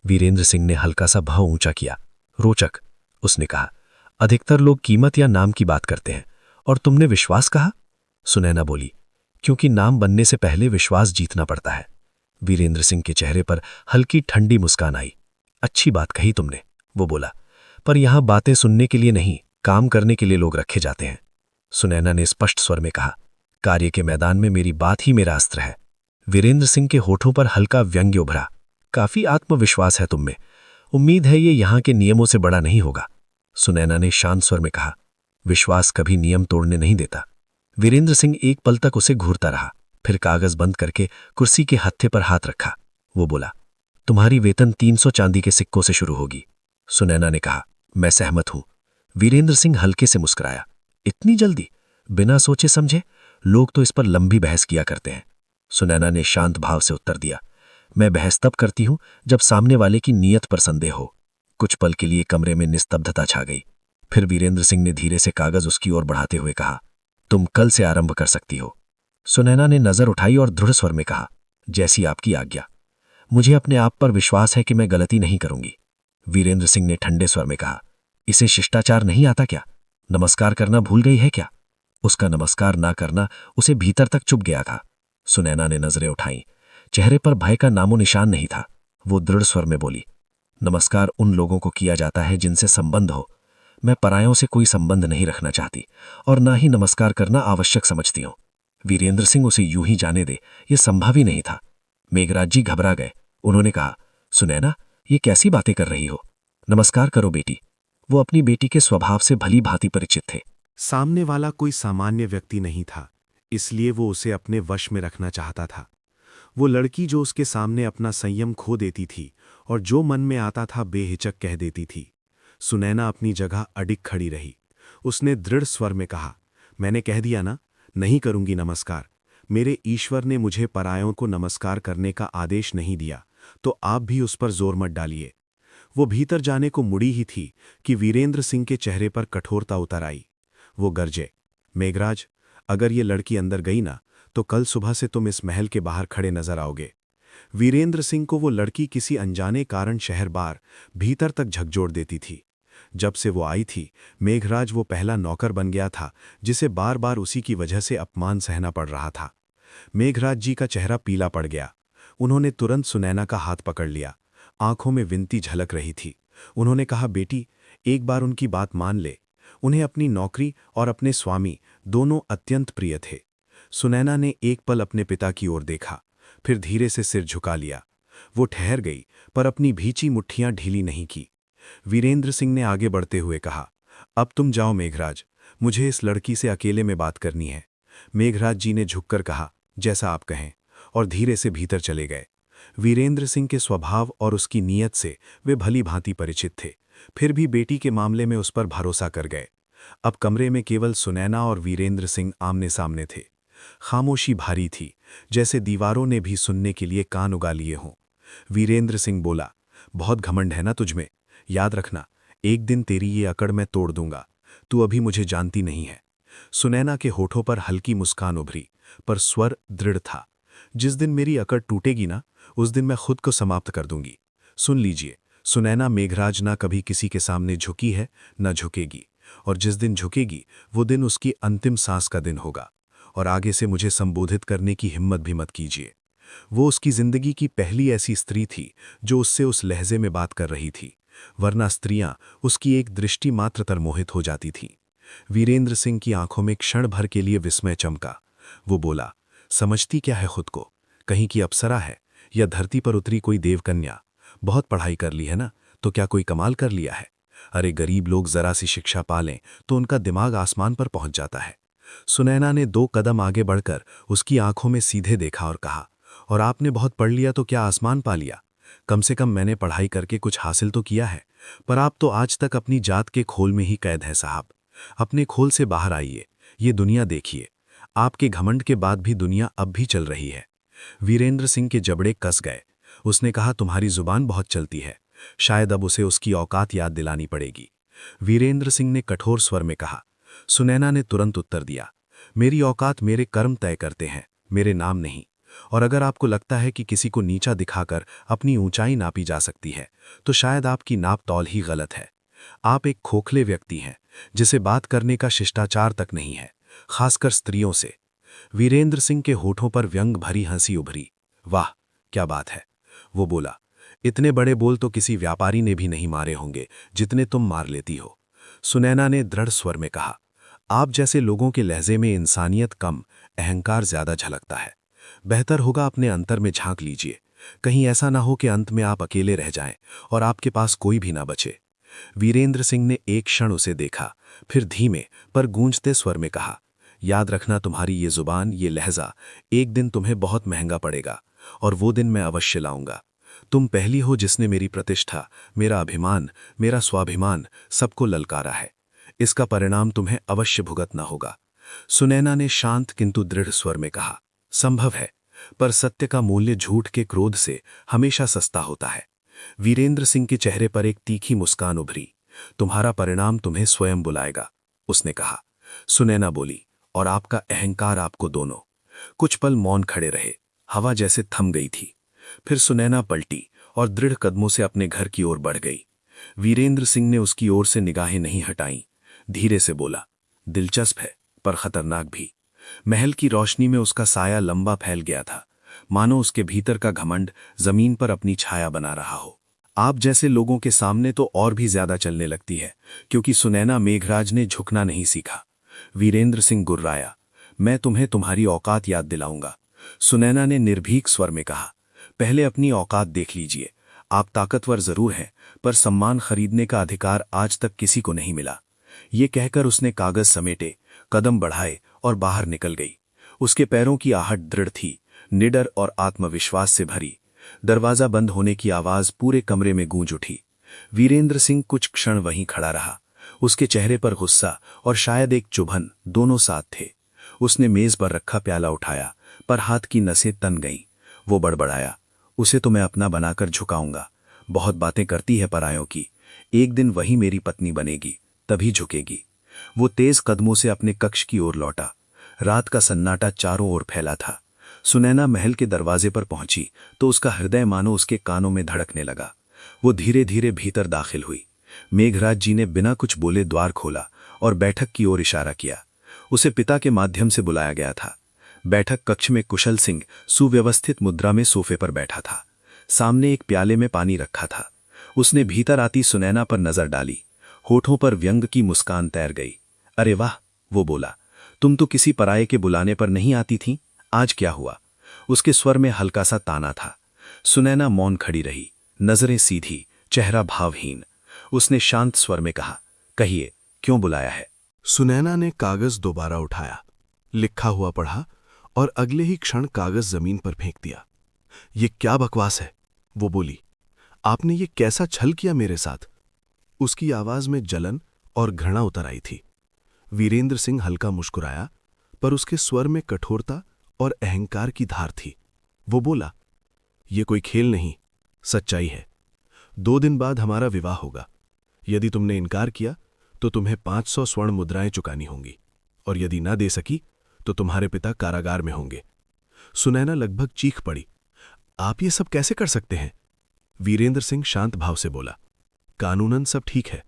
वीरेंद्र सिंह ने हल्का सा भाव ऊंचा किया। रोचक, उसने कहा। अधिकतर लोग कीमत या नाम की बात करते हैं, और तुमने विश्वास कहा? सुनैना बोली, क्योंकि नाम बनने से पहले विश्वास जीतना पड़ता है। वीरेंद्र सिंह के चेहरे पर हल्की ठंडी मुस्कान आई। अच्छी बात कही तुमने, वो बोला, पर यहां बातें सुनने के लिए नहीं, काम करने के लिए लोग रखे जाते हैं। सुनैना ने स्पष्ट स्वर में कहा, कार्य के मैदान में मेरी बात ही मेरा अस्त्र है। वीरेंद्र सिंह के होठों पर हल्का व्यंग्य उभरा। काफी आत्मविश्वास है तुम में। उम्मीद है ये यहां के नियमों से बड़ा नहीं होगा। सुनैना ने शांत स्वर में कहा, विश्वास कभी नियम तोड़ने नहीं देता। वीरेंद्र सिंह एक पल तक उसे घूरता रहा, फिर कागज बंद करके कुर्सी के हत्थे पर हाथ रखा। वो बोला, तुम्हारी वेतन 300 चांदी के सिक्कों से शुरू होगी। सुनैना ने कहा, मैं सहमत हूं। वीरेंद्र सिंह हल्के से मुस्कुराया, इतनी जल्दी? बिना सोचे समझे? लोग तो इस पर लंबी बहस किया करते हैं। सुनैना ने शांत भाव से उत्तर दिया, मैं बहस तब करती हूं जब सामने वाले की नीयत पर संदेह हो। कुछ पल के लिए कमरे में निस्तब्धता छा गई। फिर वीरेंद्र सिंह ने धीरे से कागज उसकी ओर बढ़ाते हुए कहा, तुम कल से आरंभ कर सकती हो। सुनैना ने नजर उठाई और दृढ़ स्वर में कहा, जैसी आपकी आज्ञा। मुझे अपने आप पर विश्वास है कि मैं गलती नहीं करूंगी। वीरेंद्र सिंह ने ठंडे स्वर में कहा, इसे शिष्टाचार नहीं आता क्या? नमस्कार करना भूल गई है क्या? उसका नमस्कार ना करना उसे भीतर तक चुभ गया था। सुनैना ने नजरें उठाईं। चेहरे पर भय का नामो निशान नहीं था। वो दृढ़ स्वर में बोली, नमस्कार उन लोगों को किया जाता है जिनसे संबंध हो। मैं परायों से कोई संबंध नहीं रखना चाहती, और ना ही नमस्कार करना आवश्यक समझती हूं। वीरेंद्र सिंह उसे यूं ही जाने दे, यह संभव ही नहीं था। मेघराज जी घबरा गए। उन्होंने कहा, सुनैना, ये कैसी बातें कर रही हो? नमस्कार करो बेटी। वो अपनी बेटी के स्वभाव से भली भांति परिचित थे। सामने वाला कोई सामान्य व्यक्ति नहीं था, इसलिए वो उसे अपने वश में रखना चाहता था। वो लड़की जो उसके सामने अपना संयम खो देती थी और जो मन में आता था बेहिचक कह देती थी। सुनैना अपनी जगह अडिग खड़ी रही। उसने दृढ़ स्वर में कहा, मैंने कह दिया ना, नहीं करूंगी नमस्कार। मेरे ईश्वर ने मुझे परायों को नमस्कार करने का आदेश नहीं दिया, तो आप भी उस पर जोर मत डालिए। वो भीतर जाने को मुड़ी ही थी कि वीरेंद्र सिंह के चेहरे पर कठोरता उतर आई। वो गरजे, मेघराज, अगर ये लड़की अंदर गई ना, तो कल सुबह से तुम इस महल के बाहर खड़े नजर आओगे। वीरेंद्र सिंह को वो लड़की किसी अनजाने कारण शहर बार भीतर तक झकझोर देती थी। जब से वो आई थी, मेघराज वो पहला नौकर बन गया था जिसे बार बार उसी की वजह से अपमान सहना पड़ रहा था। मेघराज जी का चेहरा पीला पड़ गया। उन्होंने तुरंत सुनैना का हाथ पकड़ लिया। आंखों में विनती झलक रही थी। उन्होंने कहा, बेटी, एक बार उनकी बात मान ले। उन्हें अपनी नौकरी और अपने स्वामी दोनों अत्यंत प्रिय थे। सुनैना ने एक पल अपने पिता की ओर देखा, फिर धीरे से सिर झुका लिया। वो ठहर गई, पर अपनी भीची मुट्ठियां ढीली नहीं की। वीरेंद्र सिंह ने आगे बढ़ते हुए कहा, अब तुम जाओ मेघराज, मुझे इस लड़की से अकेले में बात करनी है। मेघराज जी ने झुककर कहा, जैसा आप कहें, और धीरे से भीतर चले गए। वीरेंद्र सिंह के स्वभाव और उसकी नीयत से वे भली भांति परिचित थे, फिर भी बेटी के मामले में उस पर भरोसा कर गए। अब कमरे में केवल सुनैना और वीरेंद्र सिंह आमने सामने थे। खामोशी भारी थी, जैसे दीवारों ने भी सुनने के लिए कान उगा लिए हों। वीरेंद्र सिंह बोला, बहुत घमंड है ना तुझमें? याद रखना, एक दिन तेरी ये अकड़ मैं तोड़ दूंगा। तू अभी मुझे जानती नहीं है। सुनैना के होठों पर हल्की मुस्कान उभरी, पर स्वर दृढ़ था। जिस दिन मेरी अकड़ टूटेगी ना, उस दिन मैं खुद को समाप्त कर दूंगी। सुन लीजिए, सुनैना मेघराज ना कभी किसी के सामने झुकी है, न झुकेगी, और जिस दिन झुकेगी वो दिन उसकी अंतिम सांस का दिन होगा। और आगे से मुझे संबोधित करने की हिम्मत भी मत कीजिए। वो उसकी जिंदगी की पहली ऐसी स्त्री थी जो उससे उस लहजे में बात कर रही थी, वरना स्त्रियां उसकी एक दृष्टि मात्र तर मोहित हो जाती थीं। वीरेंद्र सिंह की आंखों में क्षण भर के लिए विस्मय चमका। वो बोला, समझती क्या है खुद को? कहीं की अप्सरा है या धरती पर उतरी कोई देवकन्या? बहुत पढ़ाई कर ली है ना, तो क्या कोई कमाल कर लिया है? अरे गरीब लोग जरा सी शिक्षा पा लें तो उनका दिमाग आसमान पर पहुंच जाता है। सुनैना ने 2 कदम आगे बढ़कर उसकी आंखों में सीधे देखा और कहा, और आपने बहुत पढ़ लिया तो क्या आसमान पा लिया? कम से कम मैंने पढ़ाई करके कुछ हासिल तो किया है, पर आप तो आज तक अपनी जात के खोल में ही कैद हैं साहब। अपने खोल से बाहर आइए, ये दुनिया देखिए। आपके घमंड के बाद भी दुनिया अब भी चल रही है। वीरेंद्र सिंह के जबड़े कस गए। उसने कहा, तुम्हारी जुबान बहुत चलती है, शायद अब उसे उसकी औकात याद दिलानी पड़ेगी। वीरेंद्र सिंह ने कठोर स्वर में कहा। सुनैना ने तुरंत उत्तर दिया, मेरी औकात मेरे कर्म तय करते हैं, मेरे नाम नहीं। और अगर आपको लगता है कि किसी को नीचा दिखाकर अपनी ऊंचाई नापी जा सकती है, तो शायद आपकी नाप तौल ही गलत है। आप एक खोखले व्यक्ति हैं, जिसे बात करने का शिष्टाचार तक नहीं है, खासकर स्त्रियों से। वीरेंद्र सिंह के होठों पर व्यंग भरी हंसी उभरी। वाह, क्या बात है, वो बोला। इतने बड़े बोल तो किसी व्यापारी ने भी नहीं मारे होंगे जितने तुम मार लेती हो। सुनैना ने दृढ़ स्वर में कहा, आप जैसे लोगों के लहजे में इंसानियत कम, अहंकार ज्यादा झलकता है। बेहतर होगा अपने अंतर में झांक लीजिए, कहीं ऐसा ना हो कि अंत में आप अकेले रह जाएं और आपके पास कोई भी ना बचे। वीरेंद्र सिंह ने एक क्षण उसे देखा, फिर धीमे पर गूंजते स्वर में कहा, याद रखना, तुम्हारी ये जुबान, ये लहजा एक दिन तुम्हें बहुत महंगा पड़ेगा, और वो दिन मैं अवश्य लाऊंगा। तुम पहली हो जिसने मेरी प्रतिष्ठा, मेरा अभिमान, मेरा स्वाभिमान सबको ललकारा है। इसका परिणाम तुम्हें अवश्य भुगतना होगा। सुनैना ने शांत किंतु दृढ़ स्वर में कहा, संभव है, पर सत्य का मूल्य झूठ के क्रोध से हमेशा सस्ता होता है। वीरेंद्र सिंह के चेहरे पर एक तीखी मुस्कान उभरी। तुम्हारा परिणाम तुम्हें स्वयं बुलाएगा, उसने कहा। सुनैना बोली, और आपका अहंकार आपको दोनों। कुछ पल मौन खड़े रहे, हवा जैसे थम गई थी। फिर सुनैना पलटी और दृढ़ कदमों से अपने घर की ओर बढ़ गई। वीरेंद्र सिंह ने उसकी ओर से निगाहें नहीं हटाईं। धीरे से बोला, दिलचस्प है पर खतरनाक भी। महल की रोशनी में उसका साया लंबा फैल गया था, मानो उसके भीतर का घमंड जमीन पर अपनी छाया बना रहा हो। आप जैसे लोगों के सामने तो और भी ज्यादा चलने लगती है, क्योंकि सुनैना मेघराज ने झुकना नहीं सीखा। वीरेंद्र सिंह गुर्राया, मैं तुम्हें तुम्हारी औकात याद दिलाऊंगा। सुनैना ने निर्भीक स्वर में कहा, पहले अपनी औकात देख लीजिए। आप ताकतवर जरूर हैं, पर सम्मान खरीदने का अधिकार आज तक किसी को नहीं मिला। ये कहकर उसने कागज समेटे, कदम बढ़ाए और बाहर निकल गई। उसके पैरों की आहट दृढ़ थी, निडर और आत्मविश्वास से भरी। दरवाजा बंद होने की आवाज पूरे कमरे में गूंज उठी। वीरेंद्र सिंह कुछ क्षण वहीं खड़ा रहा। उसके चेहरे पर गुस्सा और शायद एक चुभन दोनों साथ थे। उसने मेज पर रखा प्याला उठाया, पर हाथ की नसें तन गईं। वो बड़बड़ाया, उसे तो मैं अपना बनाकर झुकाऊंगा। बहुत बातें करती है परायों की, एक दिन वही मेरी पत्नी बनेगी, तभी झुकेगी। वो तेज कदमों से अपने कक्ष की ओर लौटा। रात का सन्नाटा चारों ओर फैला था। सुनैना महल के दरवाजे पर पहुंची तो उसका हृदय मानो उसके कानों में धड़कने लगा। वो धीरे धीरे भीतर दाखिल हुई। मेघराज जी ने बिना कुछ बोले द्वार खोला और बैठक की ओर इशारा किया। उसे पिता के माध्यम से बुलाया गया था। बैठक कक्ष में कुशल सिंह सुव्यवस्थित मुद्रा में सोफे पर बैठा था। सामने एक प्याले में पानी रखा था। उसने भीतर आती सुनैना पर नजर डाली। होठों पर व्यंग की मुस्कान तैर गई। अरे वाह, वो बोला, तुम तो किसी पराये के बुलाने पर नहीं आती थीं, आज क्या हुआ? उसके स्वर में हल्का सा ताना था। सुनैना मौन खड़ी रही, नजरें सीधी, चेहरा भावहीन। उसने शांत स्वर में कहा, कहिए, क्यों बुलाया है? सुनैना ने कागज दोबारा उठाया, लिखा हुआ पढ़ा और अगले ही क्षण कागज जमीन पर फेंक दिया। ये क्या बकवास है? वो बोली। आपने ये कैसा छल किया मेरे साथ? उसकी आवाज में जलन और घृणा उतर आई थी। वीरेंद्र सिंह हल्का मुस्कुराया, पर उसके स्वर में कठोरता और अहंकार की धार थी। वो बोला, ये कोई खेल नहीं, सच्चाई है। 2 दिन बाद हमारा विवाह होगा। यदि तुमने इनकार किया तो तुम्हें 500 स्वर्ण मुद्राएं चुकानी होंगी, और यदि ना दे सकी तो तुम्हारे पिता कारागार में होंगे। सुनैना लगभग चीख पड़ी। आप ये सब कैसे कर सकते हैं? वीरेंद्र सिंह शांत भाव से बोला, कानूनन सब ठीक है,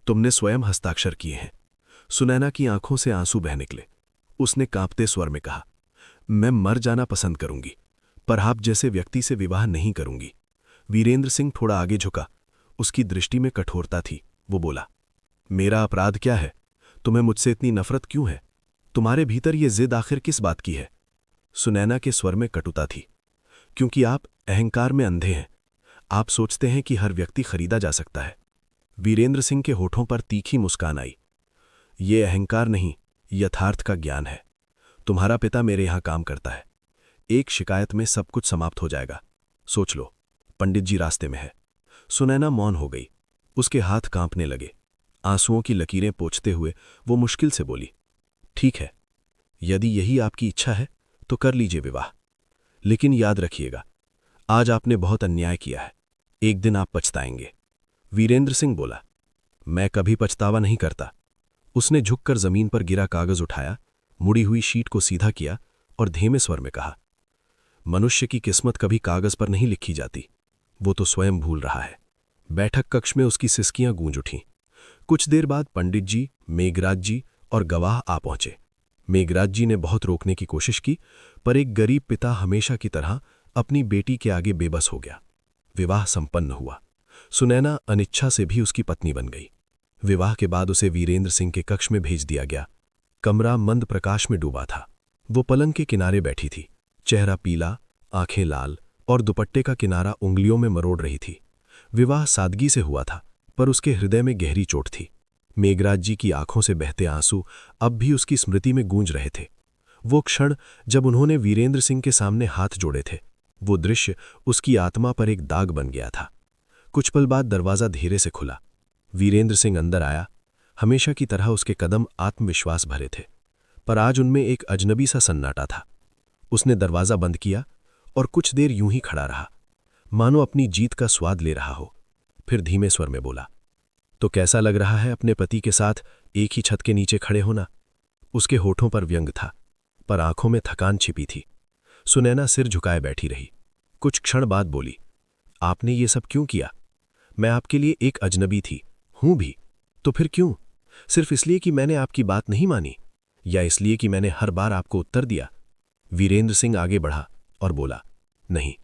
तुमने स्वयं हस्ताक्षर किए हैं। सुनैना की आंखों से आंसू बह निकले। उसने कांपते स्वर में कहा, मैं मर जाना पसंद करूंगी, पर आप जैसे व्यक्ति से विवाह नहीं करूंगी। वीरेंद्र सिंह थोड़ा आगे झुका। उसकी दृष्टि में कठोरता थी। वो बोला, मेरा अपराध क्या है? तुम्हें मुझसे इतनी नफरत क्यों है? तुम्हारे भीतर ये जिद आखिर किस बात की है? सुनैना के स्वर में कटुता थी। क्योंकि आप अहंकार में अंधे हैं। आप सोचते हैं कि हर व्यक्ति खरीदा जा सकता है। वीरेंद्र सिंह के होठों पर तीखी मुस्कान आई। ये अहंकार नहीं, यथार्थ का ज्ञान है। तुम्हारा पिता मेरे यहां काम करता है। एक शिकायत में सब कुछ समाप्त हो जाएगा। सोच लो, पंडित जी रास्ते में है। सुनैना मौन हो गई। उसके हाथ कांपने लगे। आंसुओं की लकीरें पोंछते हुए वो मुश्किल से बोली, ठीक है, यदि यही आपकी इच्छा है तो कर लीजिए विवाह। लेकिन याद रखिएगा, आज आपने बहुत अन्याय किया है। एक दिन आप पछताएंगे। वीरेंद्र सिंह बोला, मैं कभी पछतावा नहीं करता। उसने झुककर जमीन पर गिरा कागज उठाया, मुड़ी हुई शीट को सीधा किया और धीमे स्वर में कहा, मनुष्य की किस्मत कभी कागज पर नहीं लिखी जाती, वो तो स्वयं भूल रहा है। बैठक कक्ष में उसकी सिसकियां गूंज उठीं। कुछ देर बाद पंडित जी, मेघराज जी और गवाह आ पहुंचे। मेघराज जी ने बहुत रोकने की कोशिश की, पर एक गरीब पिता हमेशा की तरह अपनी बेटी के आगे बेबस हो गया। विवाह संपन्न हुआ। सुनैना अनिच्छा से भी उसकी पत्नी बन गई। विवाह के बाद उसे वीरेंद्र सिंह के कक्ष में भेज दिया गया। कमरा मंद प्रकाश में डूबा था। वो पलंग के किनारे बैठी थी, चेहरा पीला, आंखें लाल और दुपट्टे का किनारा उंगलियों में मरोड़ रही थी। विवाह सादगी से हुआ था, पर उसके हृदय में गहरी चोट थी। मेघराज जी की आंखों से बहते आंसू अब भी उसकी स्मृति में गूंज रहे थे। वो क्षण जब उन्होंने वीरेंद्र सिंह के सामने हाथ जोड़े थे, वो दृश्य उसकी आत्मा पर एक दाग बन गया था। कुछ पल बाद दरवाजा धीरे से खुला। वीरेंद्र सिंह अंदर आया। हमेशा की तरह उसके कदम आत्मविश्वास भरे थे, पर आज उनमें एक अजनबी सा सन्नाटा था। उसने दरवाजा बंद किया और कुछ देर यूं ही खड़ा रहा, मानो अपनी जीत का स्वाद ले रहा हो। फिर धीमे स्वर में बोला, तो कैसा लग रहा है अपने पति के साथ एक ही छत के नीचे खड़े होना? उसके होठों पर व्यंग था, पर आंखों में थकान छिपी थी। सुनैना सिर झुकाए बैठी रही। कुछ क्षण बाद बोली, आपने ये सब क्यों किया? मैं आपके लिए एक अजनबी थी, हूं भी, तो फिर क्यों? सिर्फ इसलिए कि मैंने आपकी बात नहीं मानी, या इसलिए कि मैंने हर बार आपको उत्तर दिया? वीरेंद्र सिंह आगे बढ़ा और बोला, नहीं,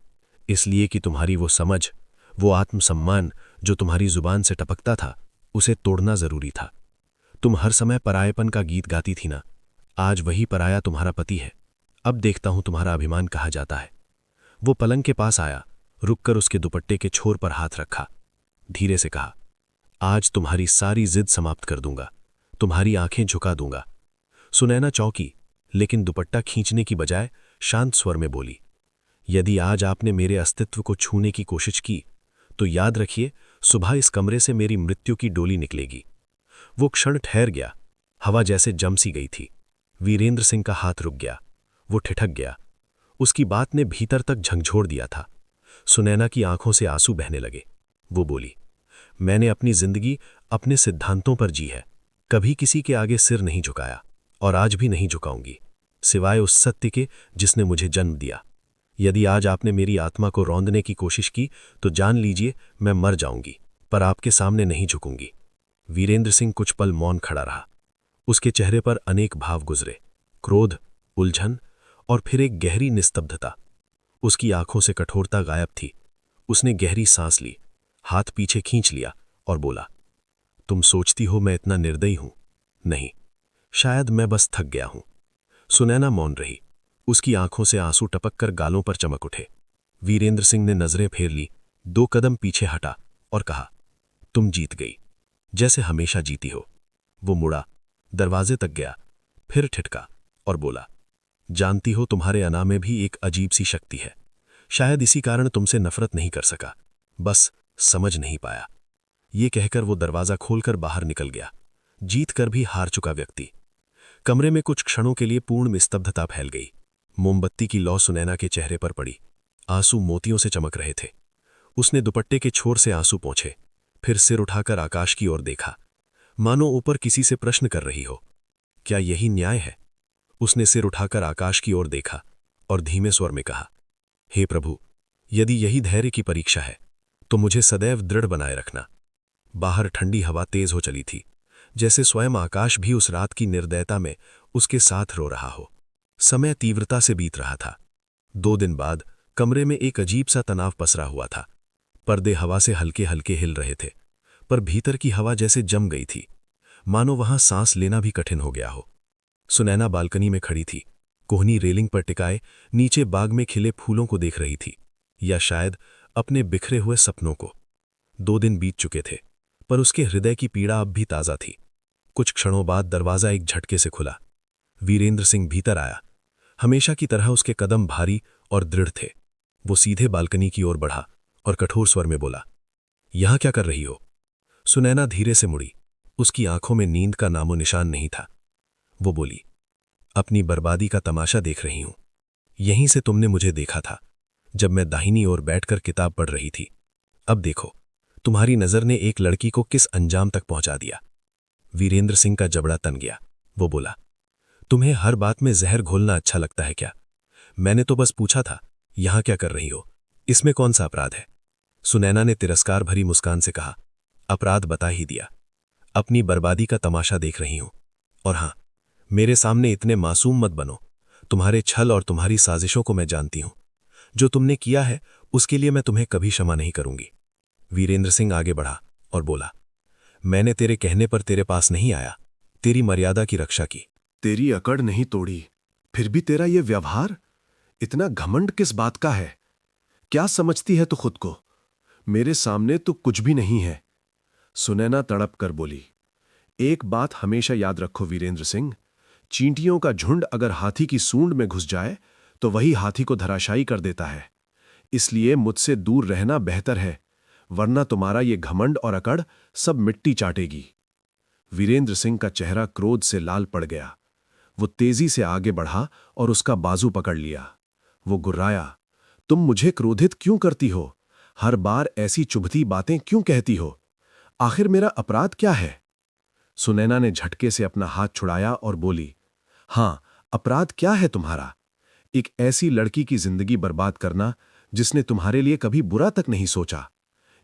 इसलिए कि तुम्हारी वो समझ, वो आत्मसम्मान जो तुम्हारी जुबान से टपकता था, उसे तोड़ना जरूरी था। तुम हर समय परायेपन का गीत गाती थी ना, आज वही पराया तुम्हारा पति है। अब देखता हूं तुम्हारा अभिमान कहा जाता है। वो पलंग के पास आया, रुककर उसके दुपट्टे के छोर पर हाथ रखा। धीरे से कहा, आज तुम्हारी सारी जिद समाप्त कर दूंगा, तुम्हारी आंखें झुका दूंगा। सुनैना चौंकी, लेकिन दुपट्टा खींचने की बजाय शांत स्वर में बोली, यदि आज आपने मेरे अस्तित्व को छूने की कोशिश की तो याद रखिए, सुबह इस कमरे से मेरी मृत्यु की डोली निकलेगी। वो क्षण ठहर गया, हवा जैसे जम सी गई थी। वीरेंद्र सिंह का हाथ रुक गया, वो ठिठक गया। उसकी बात ने भीतर तक झंझोड़ दिया था। सुनैना की आंखों से आंसू बहने लगे। वो बोली, मैंने अपनी जिंदगी अपने सिद्धांतों पर जी है, कभी किसी के आगे सिर नहीं झुकाया और आज भी नहीं झुकाऊंगी, सिवाय उस सत्य के जिसने मुझे जन्म दिया। यदि आज आपने मेरी आत्मा को रौंदने की कोशिश की तो जान लीजिए मैं मर जाऊंगी, पर आपके सामने नहीं झुकूंगी। वीरेंद्र सिंह कुछ पल मौन खड़ा रहा। उसके चेहरे पर अनेक भाव गुजरे, क्रोध, उलझन और फिर एक गहरी निस्तब्धता। उसकी आंखों से कठोरता गायब थी। उसने गहरी सांस ली, हाथ पीछे खींच लिया और बोला, तुम सोचती हो मैं इतना निर्दयी हूं? नहीं, शायद मैं बस थक गया हूं। सुनैना मौन रही। उसकी आंखों से आंसू टपक कर गालों पर चमक उठे। वीरेंद्र सिंह ने नजरें फेर ली, 2 कदम पीछे हटा और कहा, तुम जीत गई, जैसे हमेशा जीती हो। वो मुड़ा, दरवाजे तक गया, फिर ठिठका और बोला, जानती हो तुम्हारे अना में भी एक अजीब सी शक्ति है। शायद इसी कारण तुमसे नफरत नहीं कर सका, बस समझ नहीं पाया। ये कहकर वो दरवाजा खोलकर बाहर निकल गया। जीत कर भी हार चुका व्यक्ति। कमरे में कुछ क्षणों के लिए पूर्ण निस्तब्धता फैल गई। मोमबत्ती की लौ सुनैना के चेहरे पर पड़ी। आंसू मोतियों से चमक रहे थे। उसने दुपट्टे के छोर से आंसू पोंछे, फिर सिर उठाकर आकाश की ओर देखा, मानो ऊपर किसी से प्रश्न कर रही हो। क्या यही न्याय है? उसने सिर उठाकर आकाश की ओर देखा और धीमे स्वर में कहा, हे प्रभु, यदि यही धैर्य की परीक्षा है तो मुझे सदैव दृढ़ बनाए रखना। बाहर ठंडी हवा तेज हो चली थी, जैसे स्वयं आकाश भी उस रात की निर्दयता में उसके साथ रो रहा हो। समय तीव्रता से बीत रहा था। 2 दिन बाद कमरे में एक अजीब सा तनाव पसरा हुआ था। पर्दे हवा से हल्के हल्के हिल रहे थे, पर भीतर की हवा जैसे जम गई थी, मानो वहां सांस लेना भी कठिन हो गया हो। सुनैना बालकनी में खड़ी थी, कोहनी रेलिंग पर टिकाए नीचे बाग में खिले फूलों को देख रही थी, या शायद अपने बिखरे हुए सपनों को। 2 दिन बीत चुके थे, पर उसके हृदय की पीड़ा अब भी ताजा थी। कुछ क्षणों बाद दरवाजा एक झटके से खुला। वीरेंद्र सिंह भीतर आया। हमेशा की तरह उसके कदम भारी और दृढ़ थे। वो सीधे बालकनी की ओर बढ़ा और कठोर स्वर में बोला, यहां क्या कर रही हो? सुनैना धीरे से मुड़ी। उसकी आंखों में नींद का नामो निशान नहीं था। वो बोली, अपनी बर्बादी का तमाशा देख रही हूं। यहीं से तुमने मुझे देखा था, जब मैं दाहिनी ओर बैठकर किताब पढ़ रही थी। अब देखो, तुम्हारी नजर ने एक लड़की को किस अंजाम तक पहुंचा दिया। वीरेंद्र सिंह का जबड़ा तन गया। वो बोला, तुम्हें हर बात में जहर घोलना अच्छा लगता है क्या? मैंने तो बस पूछा था, यहां क्या कर रही हो? इसमें कौन सा अपराध है? सुनैना ने तिरस्कार भरी मुस्कान से कहा, अपराध बता ही दिया। अपनी बर्बादी का तमाशा देख रही हूं। और हां, मेरे सामने इतने मासूम मत बनो। तुम्हारे छल और तुम्हारी साजिशों को मैं जानती हूं। जो तुमने किया है उसके लिए मैं तुम्हें कभी क्षमा नहीं करूंगी। वीरेंद्र सिंह आगे बढ़ा और बोला, मैंने तेरे कहने पर तेरे पास नहीं आया, तेरी मर्यादा की रक्षा की। तेरी अकड़ नहीं तोड़ी, फिर भी तेरा ये व्यवहार, इतना घमंड किस बात का है? क्या समझती है तू खुद को? मेरे सामने तू कुछ भी नहीं है। सुनैना तड़प कर बोली, एक बात हमेशा याद रखो वीरेंद्र सिंह, चींटियों का झुंड अगर हाथी की सूंड में घुस जाए तो वही हाथी को धराशायी कर देता है। इसलिए मुझसे दूर रहना बेहतर है, वरना तुम्हारा ये घमंड और अकड़ सब मिट्टी चाटेगी। वीरेंद्र सिंह का चेहरा क्रोध से लाल पड़ गया। वो तेजी से आगे बढ़ा और उसका बाजू पकड़ लिया। वो गुर्राया, तुम मुझे क्रोधित क्यों करती हो? हर बार ऐसी चुभती बातें क्यों कहती हो? आखिर मेरा अपराध क्या है? सुनैना ने झटके से अपना हाथ छुड़ाया और बोली, हां, अपराध क्या है तुम्हारा? एक ऐसी लड़की की जिंदगी बर्बाद करना जिसने तुम्हारे लिए कभी बुरा तक नहीं सोचा।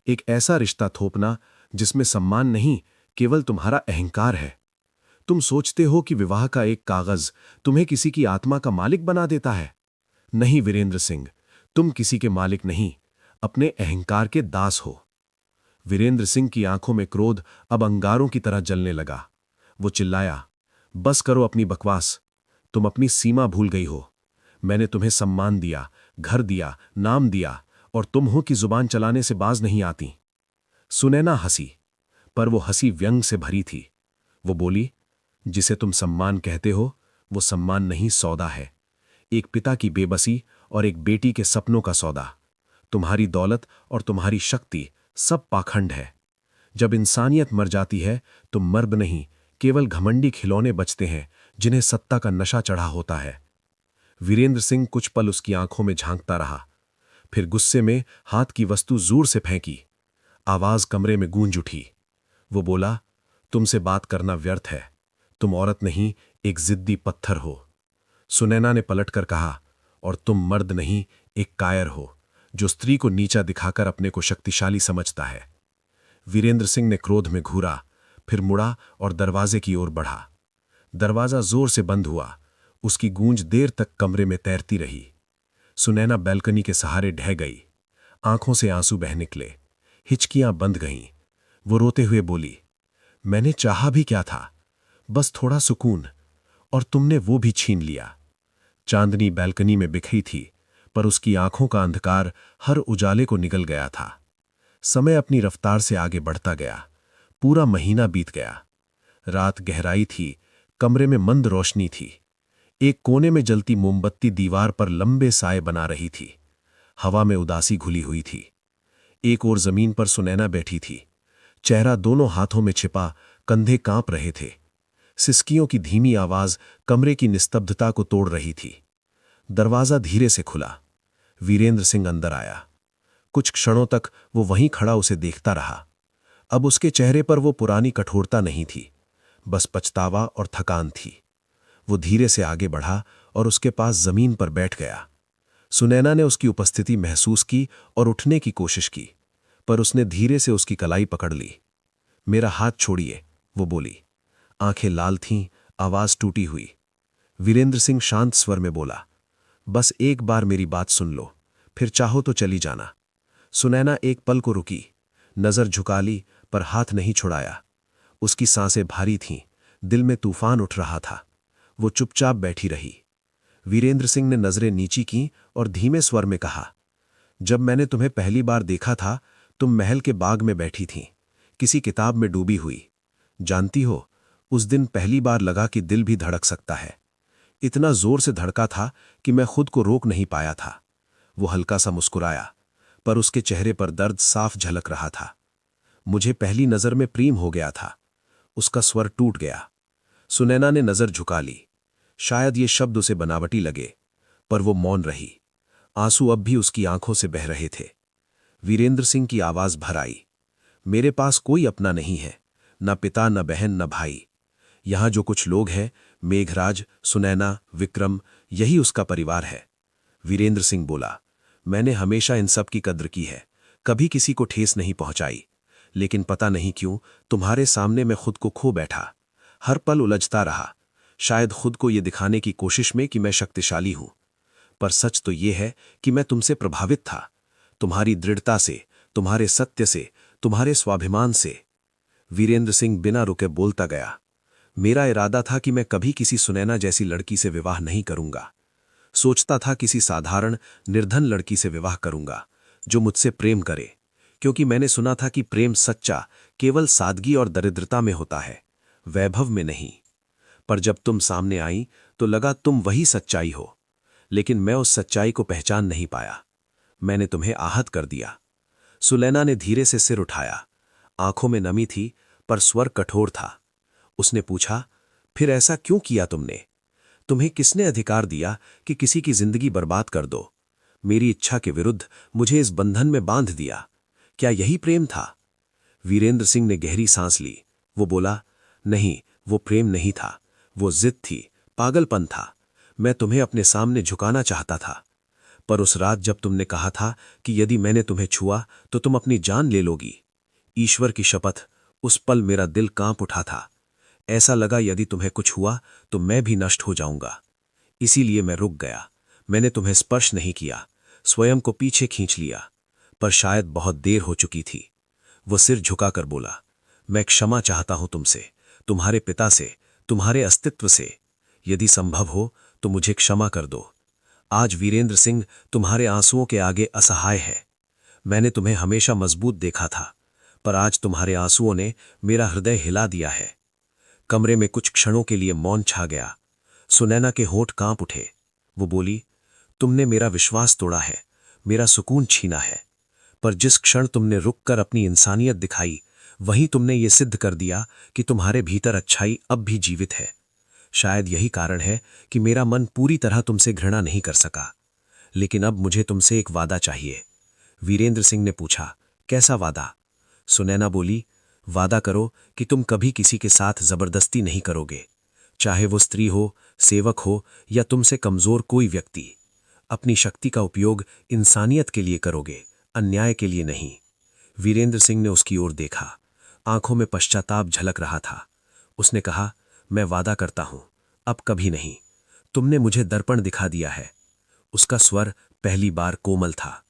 एक ऐसा रिश्ता थोपना जिसमें सम्मान नहीं, केवल तुम्हारा अहंकार है। तुम सोचते हो कि विवाह का एक कागज तुम्हें किसी की आत्मा का मालिक बना देता है। नहीं वीरेंद्र सिंह, तुम किसी के मालिक नहीं, अपने अहंकार के दास हो। वीरेंद्र सिंह की आंखों में क्रोध अब अंगारों की तरह जलने लगा। वो चिल्लाया, बस करो अपनी बकवास। तुम अपनी सीमा भूल गई हो। मैंने तुम्हें सम्मान दिया, घर दिया, नाम दिया, और तुम हो कि जुबान चलाने से बाज नहीं आती। सुनैना हंसी, पर वो हंसी व्यंग से भरी थी। वो बोली, जिसे तुम सम्मान कहते हो वो सम्मान नहीं, सौदा है। एक पिता की बेबसी और एक बेटी के सपनों का सौदा। तुम्हारी दौलत और तुम्हारी शक्ति सब पाखंड है। जब इंसानियत मर जाती है तो मर्द नहीं, केवल घमंडी खिलौने बचते हैं जिन्हें सत्ता का नशा चढ़ा होता है। वीरेंद्र सिंह कुछ पल उसकी आंखों में झांकता रहा, फिर गुस्से में हाथ की वस्तु जोर से फेंकी। आवाज कमरे में गूंज उठी। वो बोला, तुमसे बात करना व्यर्थ है। तुम औरत नहीं, एक जिद्दी पत्थर हो। सुनैना ने पलटकर कहा, और तुम मर्द नहीं, एक कायर हो जो स्त्री को नीचा दिखाकर अपने को शक्तिशाली समझता है। वीरेंद्र सिंह ने क्रोध में घूरा, फिर मुड़ा और दरवाजे की ओर बढ़ा। दरवाजा जोर से बंद हुआ। उसकी गूंज देर तक कमरे में तैरती रही। सुनैना बैल्कनी के सहारे ढह गई। आंखों से आंसू बह निकले, हिचकियां बंध गईं। वो रोते हुए बोली, मैंने चाहा भी क्या था, बस थोड़ा सुकून, और तुमने वो भी छीन लिया। चांदनी बैल्कनी में बिखरी थी, पर उसकी आंखों का अंधकार हर उजाले को निगल गया था। समय अपनी रफ्तार से आगे बढ़ता गया। पूरा महीना बीत गया। रात गहराई थी, कमरे में मंद रोशनी थी। एक कोने में जलती मोमबत्ती दीवार पर लंबे साए बना रही थी। हवा में उदासी घुली हुई थी। एक ओर जमीन पर सुनैना बैठी थी, चेहरा दोनों हाथों में छिपा, कंधे कांप रहे थे। सिसकियों की धीमी आवाज कमरे की निस्तब्धता को तोड़ रही थी। दरवाजा धीरे से खुला। वीरेंद्र सिंह अंदर आया। कुछ क्षणों तक वो वहीं खड़ा उसे देखता रहा। अब उसके चेहरे पर वो पुरानी कठोरता नहीं थी, बस पछतावा और थकान थी। वो धीरे से आगे बढ़ा और उसके पास जमीन पर बैठ गया। सुनैना ने उसकी उपस्थिति महसूस की और उठने की कोशिश की, पर उसने धीरे से उसकी कलाई पकड़ ली। मेरा हाथ छोड़िए, वो बोली। आंखें लाल थीं, आवाज टूटी हुई। वीरेंद्र सिंह शांत स्वर में बोला, बस एक बार मेरी बात सुन लो, फिर चाहो तो चली जाना। सुनैना एक पल को रुकी, नजर झुका ली, पर हाथ नहीं छुड़ाया। उसकी सांसें भारी थीं, दिल में तूफान उठ रहा था। वो चुपचाप बैठी रही। वीरेंद्र सिंह ने नजरें नीची की और धीमे स्वर में कहा, जब मैंने तुम्हें पहली बार देखा था, तुम महल के बाग में बैठी थीं, किसी किताब में डूबी हुई। जानती हो, उस दिन पहली बार लगा कि दिल भी धड़क सकता है। इतना जोर से धड़का था कि मैं खुद को रोक नहीं पाया था। वो हल्का सा मुस्कुराया, पर उसके चेहरे पर दर्द साफ झलक रहा था। मुझे पहली नजर में प्रेम हो गया था। उसका स्वर टूट गया। सुनैना ने नजर झुका ली। शायद ये शब्द उसे बनावटी लगे, पर वो मौन रही। आंसू अब भी उसकी आंखों से बह रहे थे। वीरेंद्र सिंह की आवाज भर आई, मेरे पास कोई अपना नहीं है, न पिता, न बहन, न भाई। यहां जो कुछ लोग हैं, मेघराज, सुनैना, विक्रम, यही उसका परिवार है। वीरेंद्र सिंह बोला, मैंने हमेशा इन सब की कद्र की है, कभी किसी को ठेस नहीं पहुंचाई, लेकिन पता नहीं क्यों तुम्हारे सामने मैं खुद को खो बैठा। हर पल उलझता रहा, शायद खुद को ये दिखाने की कोशिश में कि मैं शक्तिशाली हूं। पर सच तो ये है कि मैं तुमसे प्रभावित था, तुम्हारी दृढ़ता से, तुम्हारे सत्य से, तुम्हारे स्वाभिमान से। वीरेंद्र सिंह बिना रुके बोलता गया, मेरा इरादा था कि मैं कभी किसी सुनैना जैसी लड़की से विवाह नहीं करूंगा। सोचता था किसी साधारण निर्धन लड़की से विवाह करूंगा जो मुझसे प्रेम करे, क्योंकि मैंने सुना था कि प्रेम सच्चा केवल सादगी और दरिद्रता में होता है, वैभव में नहीं। पर जब तुम सामने आई तो लगा तुम वही सच्चाई हो, लेकिन मैं उस सच्चाई को पहचान नहीं पाया। मैंने तुम्हें आहत कर दिया। सुनैना ने धीरे से सिर उठाया। आंखों में नमी थी, पर स्वर कठोर था। उसने पूछा, फिर ऐसा क्यों किया तुमने? तुम्हें किसने अधिकार दिया कि किसी की जिंदगी बर्बाद कर दो? मेरी इच्छा के विरुद्ध मुझे इस बंधन में बांध दिया। क्या यही प्रेम था? वीरेंद्र सिंह ने गहरी सांस ली। वो बोला, नहीं, वो प्रेम नहीं था, वो जिद थी, पागलपन था। मैं तुम्हें अपने सामने झुकाना चाहता था, पर उस रात जब तुमने कहा था कि यदि मैंने तुम्हें छुआ तो तुम अपनी जान ले लोगी, ईश्वर की शपथ, उस पल मेरा दिल कांप उठा था। ऐसा लगा यदि तुम्हें कुछ हुआ तो मैं भी नष्ट हो जाऊंगा। इसीलिए मैं रुक गया। मैंने तुम्हें स्पर्श नहीं किया, स्वयं को पीछे खींच लिया, पर शायद बहुत देर हो चुकी थी। वो सिर झुकाकर बोला, मैं क्षमा चाहता हूं तुमसे, तुम्हारे पिता से, तुम्हारे अस्तित्व से। यदि संभव हो तो मुझे क्षमा कर दो। आज वीरेंद्र सिंह तुम्हारे आंसुओं के आगे असहाय है। मैंने तुम्हें हमेशा मजबूत देखा था, पर आज तुम्हारे आंसुओं ने मेरा हृदय हिला दिया है। कमरे में कुछ क्षणों के लिए मौन छा गया। सुनैना के होंठ कांप उठे। वो बोली, तुमने मेरा विश्वास तोड़ा है, मेरा सुकून छीना है। पर जिस क्षण तुमने रुककर अपनी इंसानियत दिखाई, वहीं तुमने ये सिद्ध कर दिया कि तुम्हारे भीतर अच्छाई अब भी जीवित है। शायद यही कारण है कि मेरा मन पूरी तरह तुमसे घृणा नहीं कर सका। लेकिन अब मुझे तुमसे एक वादा चाहिए। वीरेंद्र सिंह ने पूछा, कैसा वादा? सुनैना बोली, वादा करो कि तुम कभी किसी के साथ जबरदस्ती नहीं करोगे, चाहे वो स्त्री हो, सेवक हो या तुमसे कमजोर कोई व्यक्ति। अपनी शक्ति का उपयोग इंसानियत के लिए करोगे, अन्याय के लिए नहीं। वीरेंद्र सिंह ने उसकी ओर देखा, आंखों में पश्चाताप झलक रहा था। उसने कहा, मैं वादा करता हूं, अब कभी नहीं। तुमने मुझे दर्पण दिखा दिया है। उसका स्वर पहली बार कोमल था।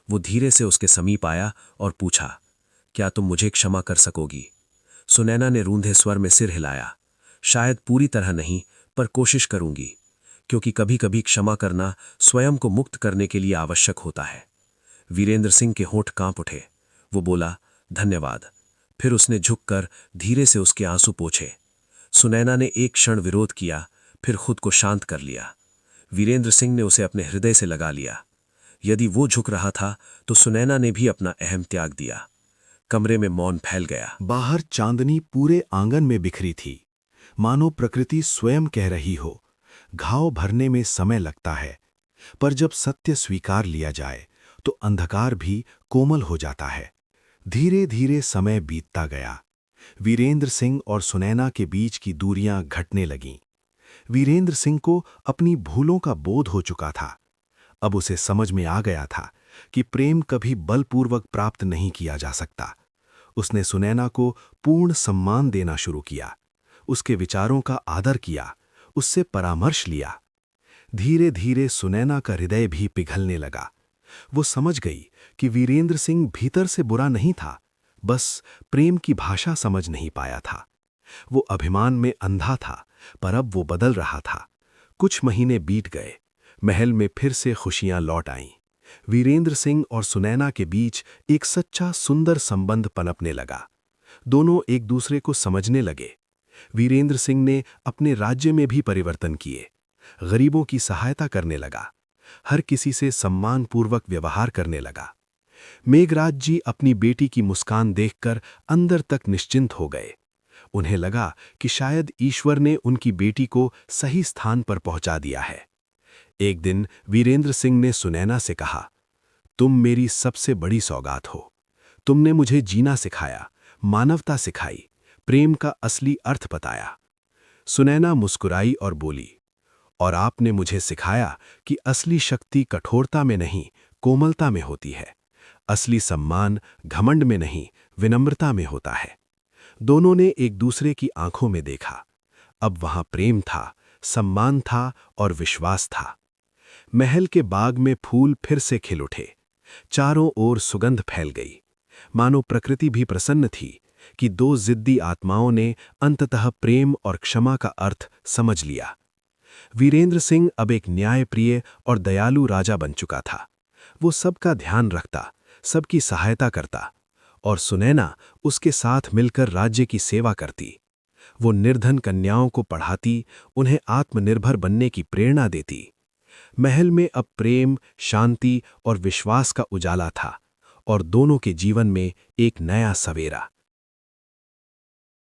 वो धीरे से उसके समीप आया और पूछा, क्या तुम मुझे क्षमा कर सकोगी? सुनैना ने रूंधे स्वर में सिर हिलाया, शायद पूरी तरह नहीं, पर कोशिश करूंगी, क्योंकि कभी कभी क्षमा करना स्वयं को मुक्त करने के लिए आवश्यक होता है। वीरेंद्र सिंह के होंठ कांप उठे। वो बोला, धन्यवाद। फिर उसने झुककर धीरे से उसके आंसू पोंछे। सुनैना ने एक क्षण विरोध किया, फिर खुद को शांत कर लिया। वीरेंद्र सिंह ने उसे अपने हृदय से लगा लिया। यदि वो झुक रहा था तो सुनैना ने भी अपना अहम त्याग दिया। कमरे में मौन फैल गया। बाहर चांदनी पूरे आंगन में बिखरी थी, मानो प्रकृति स्वयं कह रही हो, घाव भरने में समय लगता है, पर जब सत्य स्वीकार लिया जाए तो अंधकार भी कोमल हो जाता है। धीरे धीरे समय बीतता गया। वीरेंद्र सिंह और सुनैना के बीच की दूरियां घटने लगीं। वीरेंद्र सिंह को अपनी भूलों का बोध हो चुका था। अब उसे समझ में आ गया था कि प्रेम कभी बलपूर्वक प्राप्त नहीं किया जा सकता। उसने सुनैना को पूर्ण सम्मान देना शुरू किया, उसके विचारों का आदर किया, उससे परामर्श लिया। धीरे धीरे सुनैना का हृदय भी पिघलने लगा। वो समझ गई कि वीरेंद्र सिंह भीतर से बुरा नहीं था, बस प्रेम की भाषा समझ नहीं पाया था। वो अभिमान में अंधा था, पर अब वो बदल रहा था। कुछ महीने बीत गए। महल में फिर से खुशियां लौट आईं। वीरेंद्र सिंह और सुनैना के बीच एक सच्चा सुंदर संबंध पनपने लगा। दोनों एक दूसरे को समझने लगे। वीरेंद्र सिंह ने अपने राज्य में भी परिवर्तन किए, गरीबों की सहायता करने लगा, हर किसी से सम्मानपूर्वक व्यवहार करने लगा। मेघराज जी अपनी बेटी की मुस्कान देखकर अंदर तक निश्चिंत हो गए। उन्हें लगा कि शायद ईश्वर ने उनकी बेटी को सही स्थान पर पहुंचा दिया है। एक दिन वीरेंद्र सिंह ने सुनैना से कहा, तुम मेरी सबसे बड़ी सौगात हो। तुमने मुझे जीना सिखाया, मानवता सिखाई, प्रेम का असली अर्थ बताया। सुनैना मुस्कुराई और बोली, और आपने मुझे सिखाया कि असली शक्ति कठोरता में नहीं, कोमलता में होती है। असली सम्मान घमंड में नहीं, विनम्रता में होता है। दोनों ने एक दूसरे की आंखों में देखा। अब वहां प्रेम था, सम्मान था और विश्वास था। महल के बाग में फूल फिर से खिल उठे। चारों ओर सुगंध फैल गई, मानो प्रकृति भी प्रसन्न थी कि दो जिद्दी आत्माओं ने अंततः प्रेम और क्षमा का अर्थ समझ लिया। वीरेंद्र सिंह अब एक न्यायप्रिय और दयालु राजा बन चुका था। वो सबका ध्यान रखता, सबकी सहायता करता, और सुनैना उसके साथ मिलकर राज्य की सेवा करती। वो निर्धन कन्याओं को पढ़ाती, उन्हें आत्मनिर्भर बनने की प्रेरणा देती। महल में अब प्रेम, शांति और विश्वास का उजाला था, और दोनों के जीवन में एक नया सवेरा।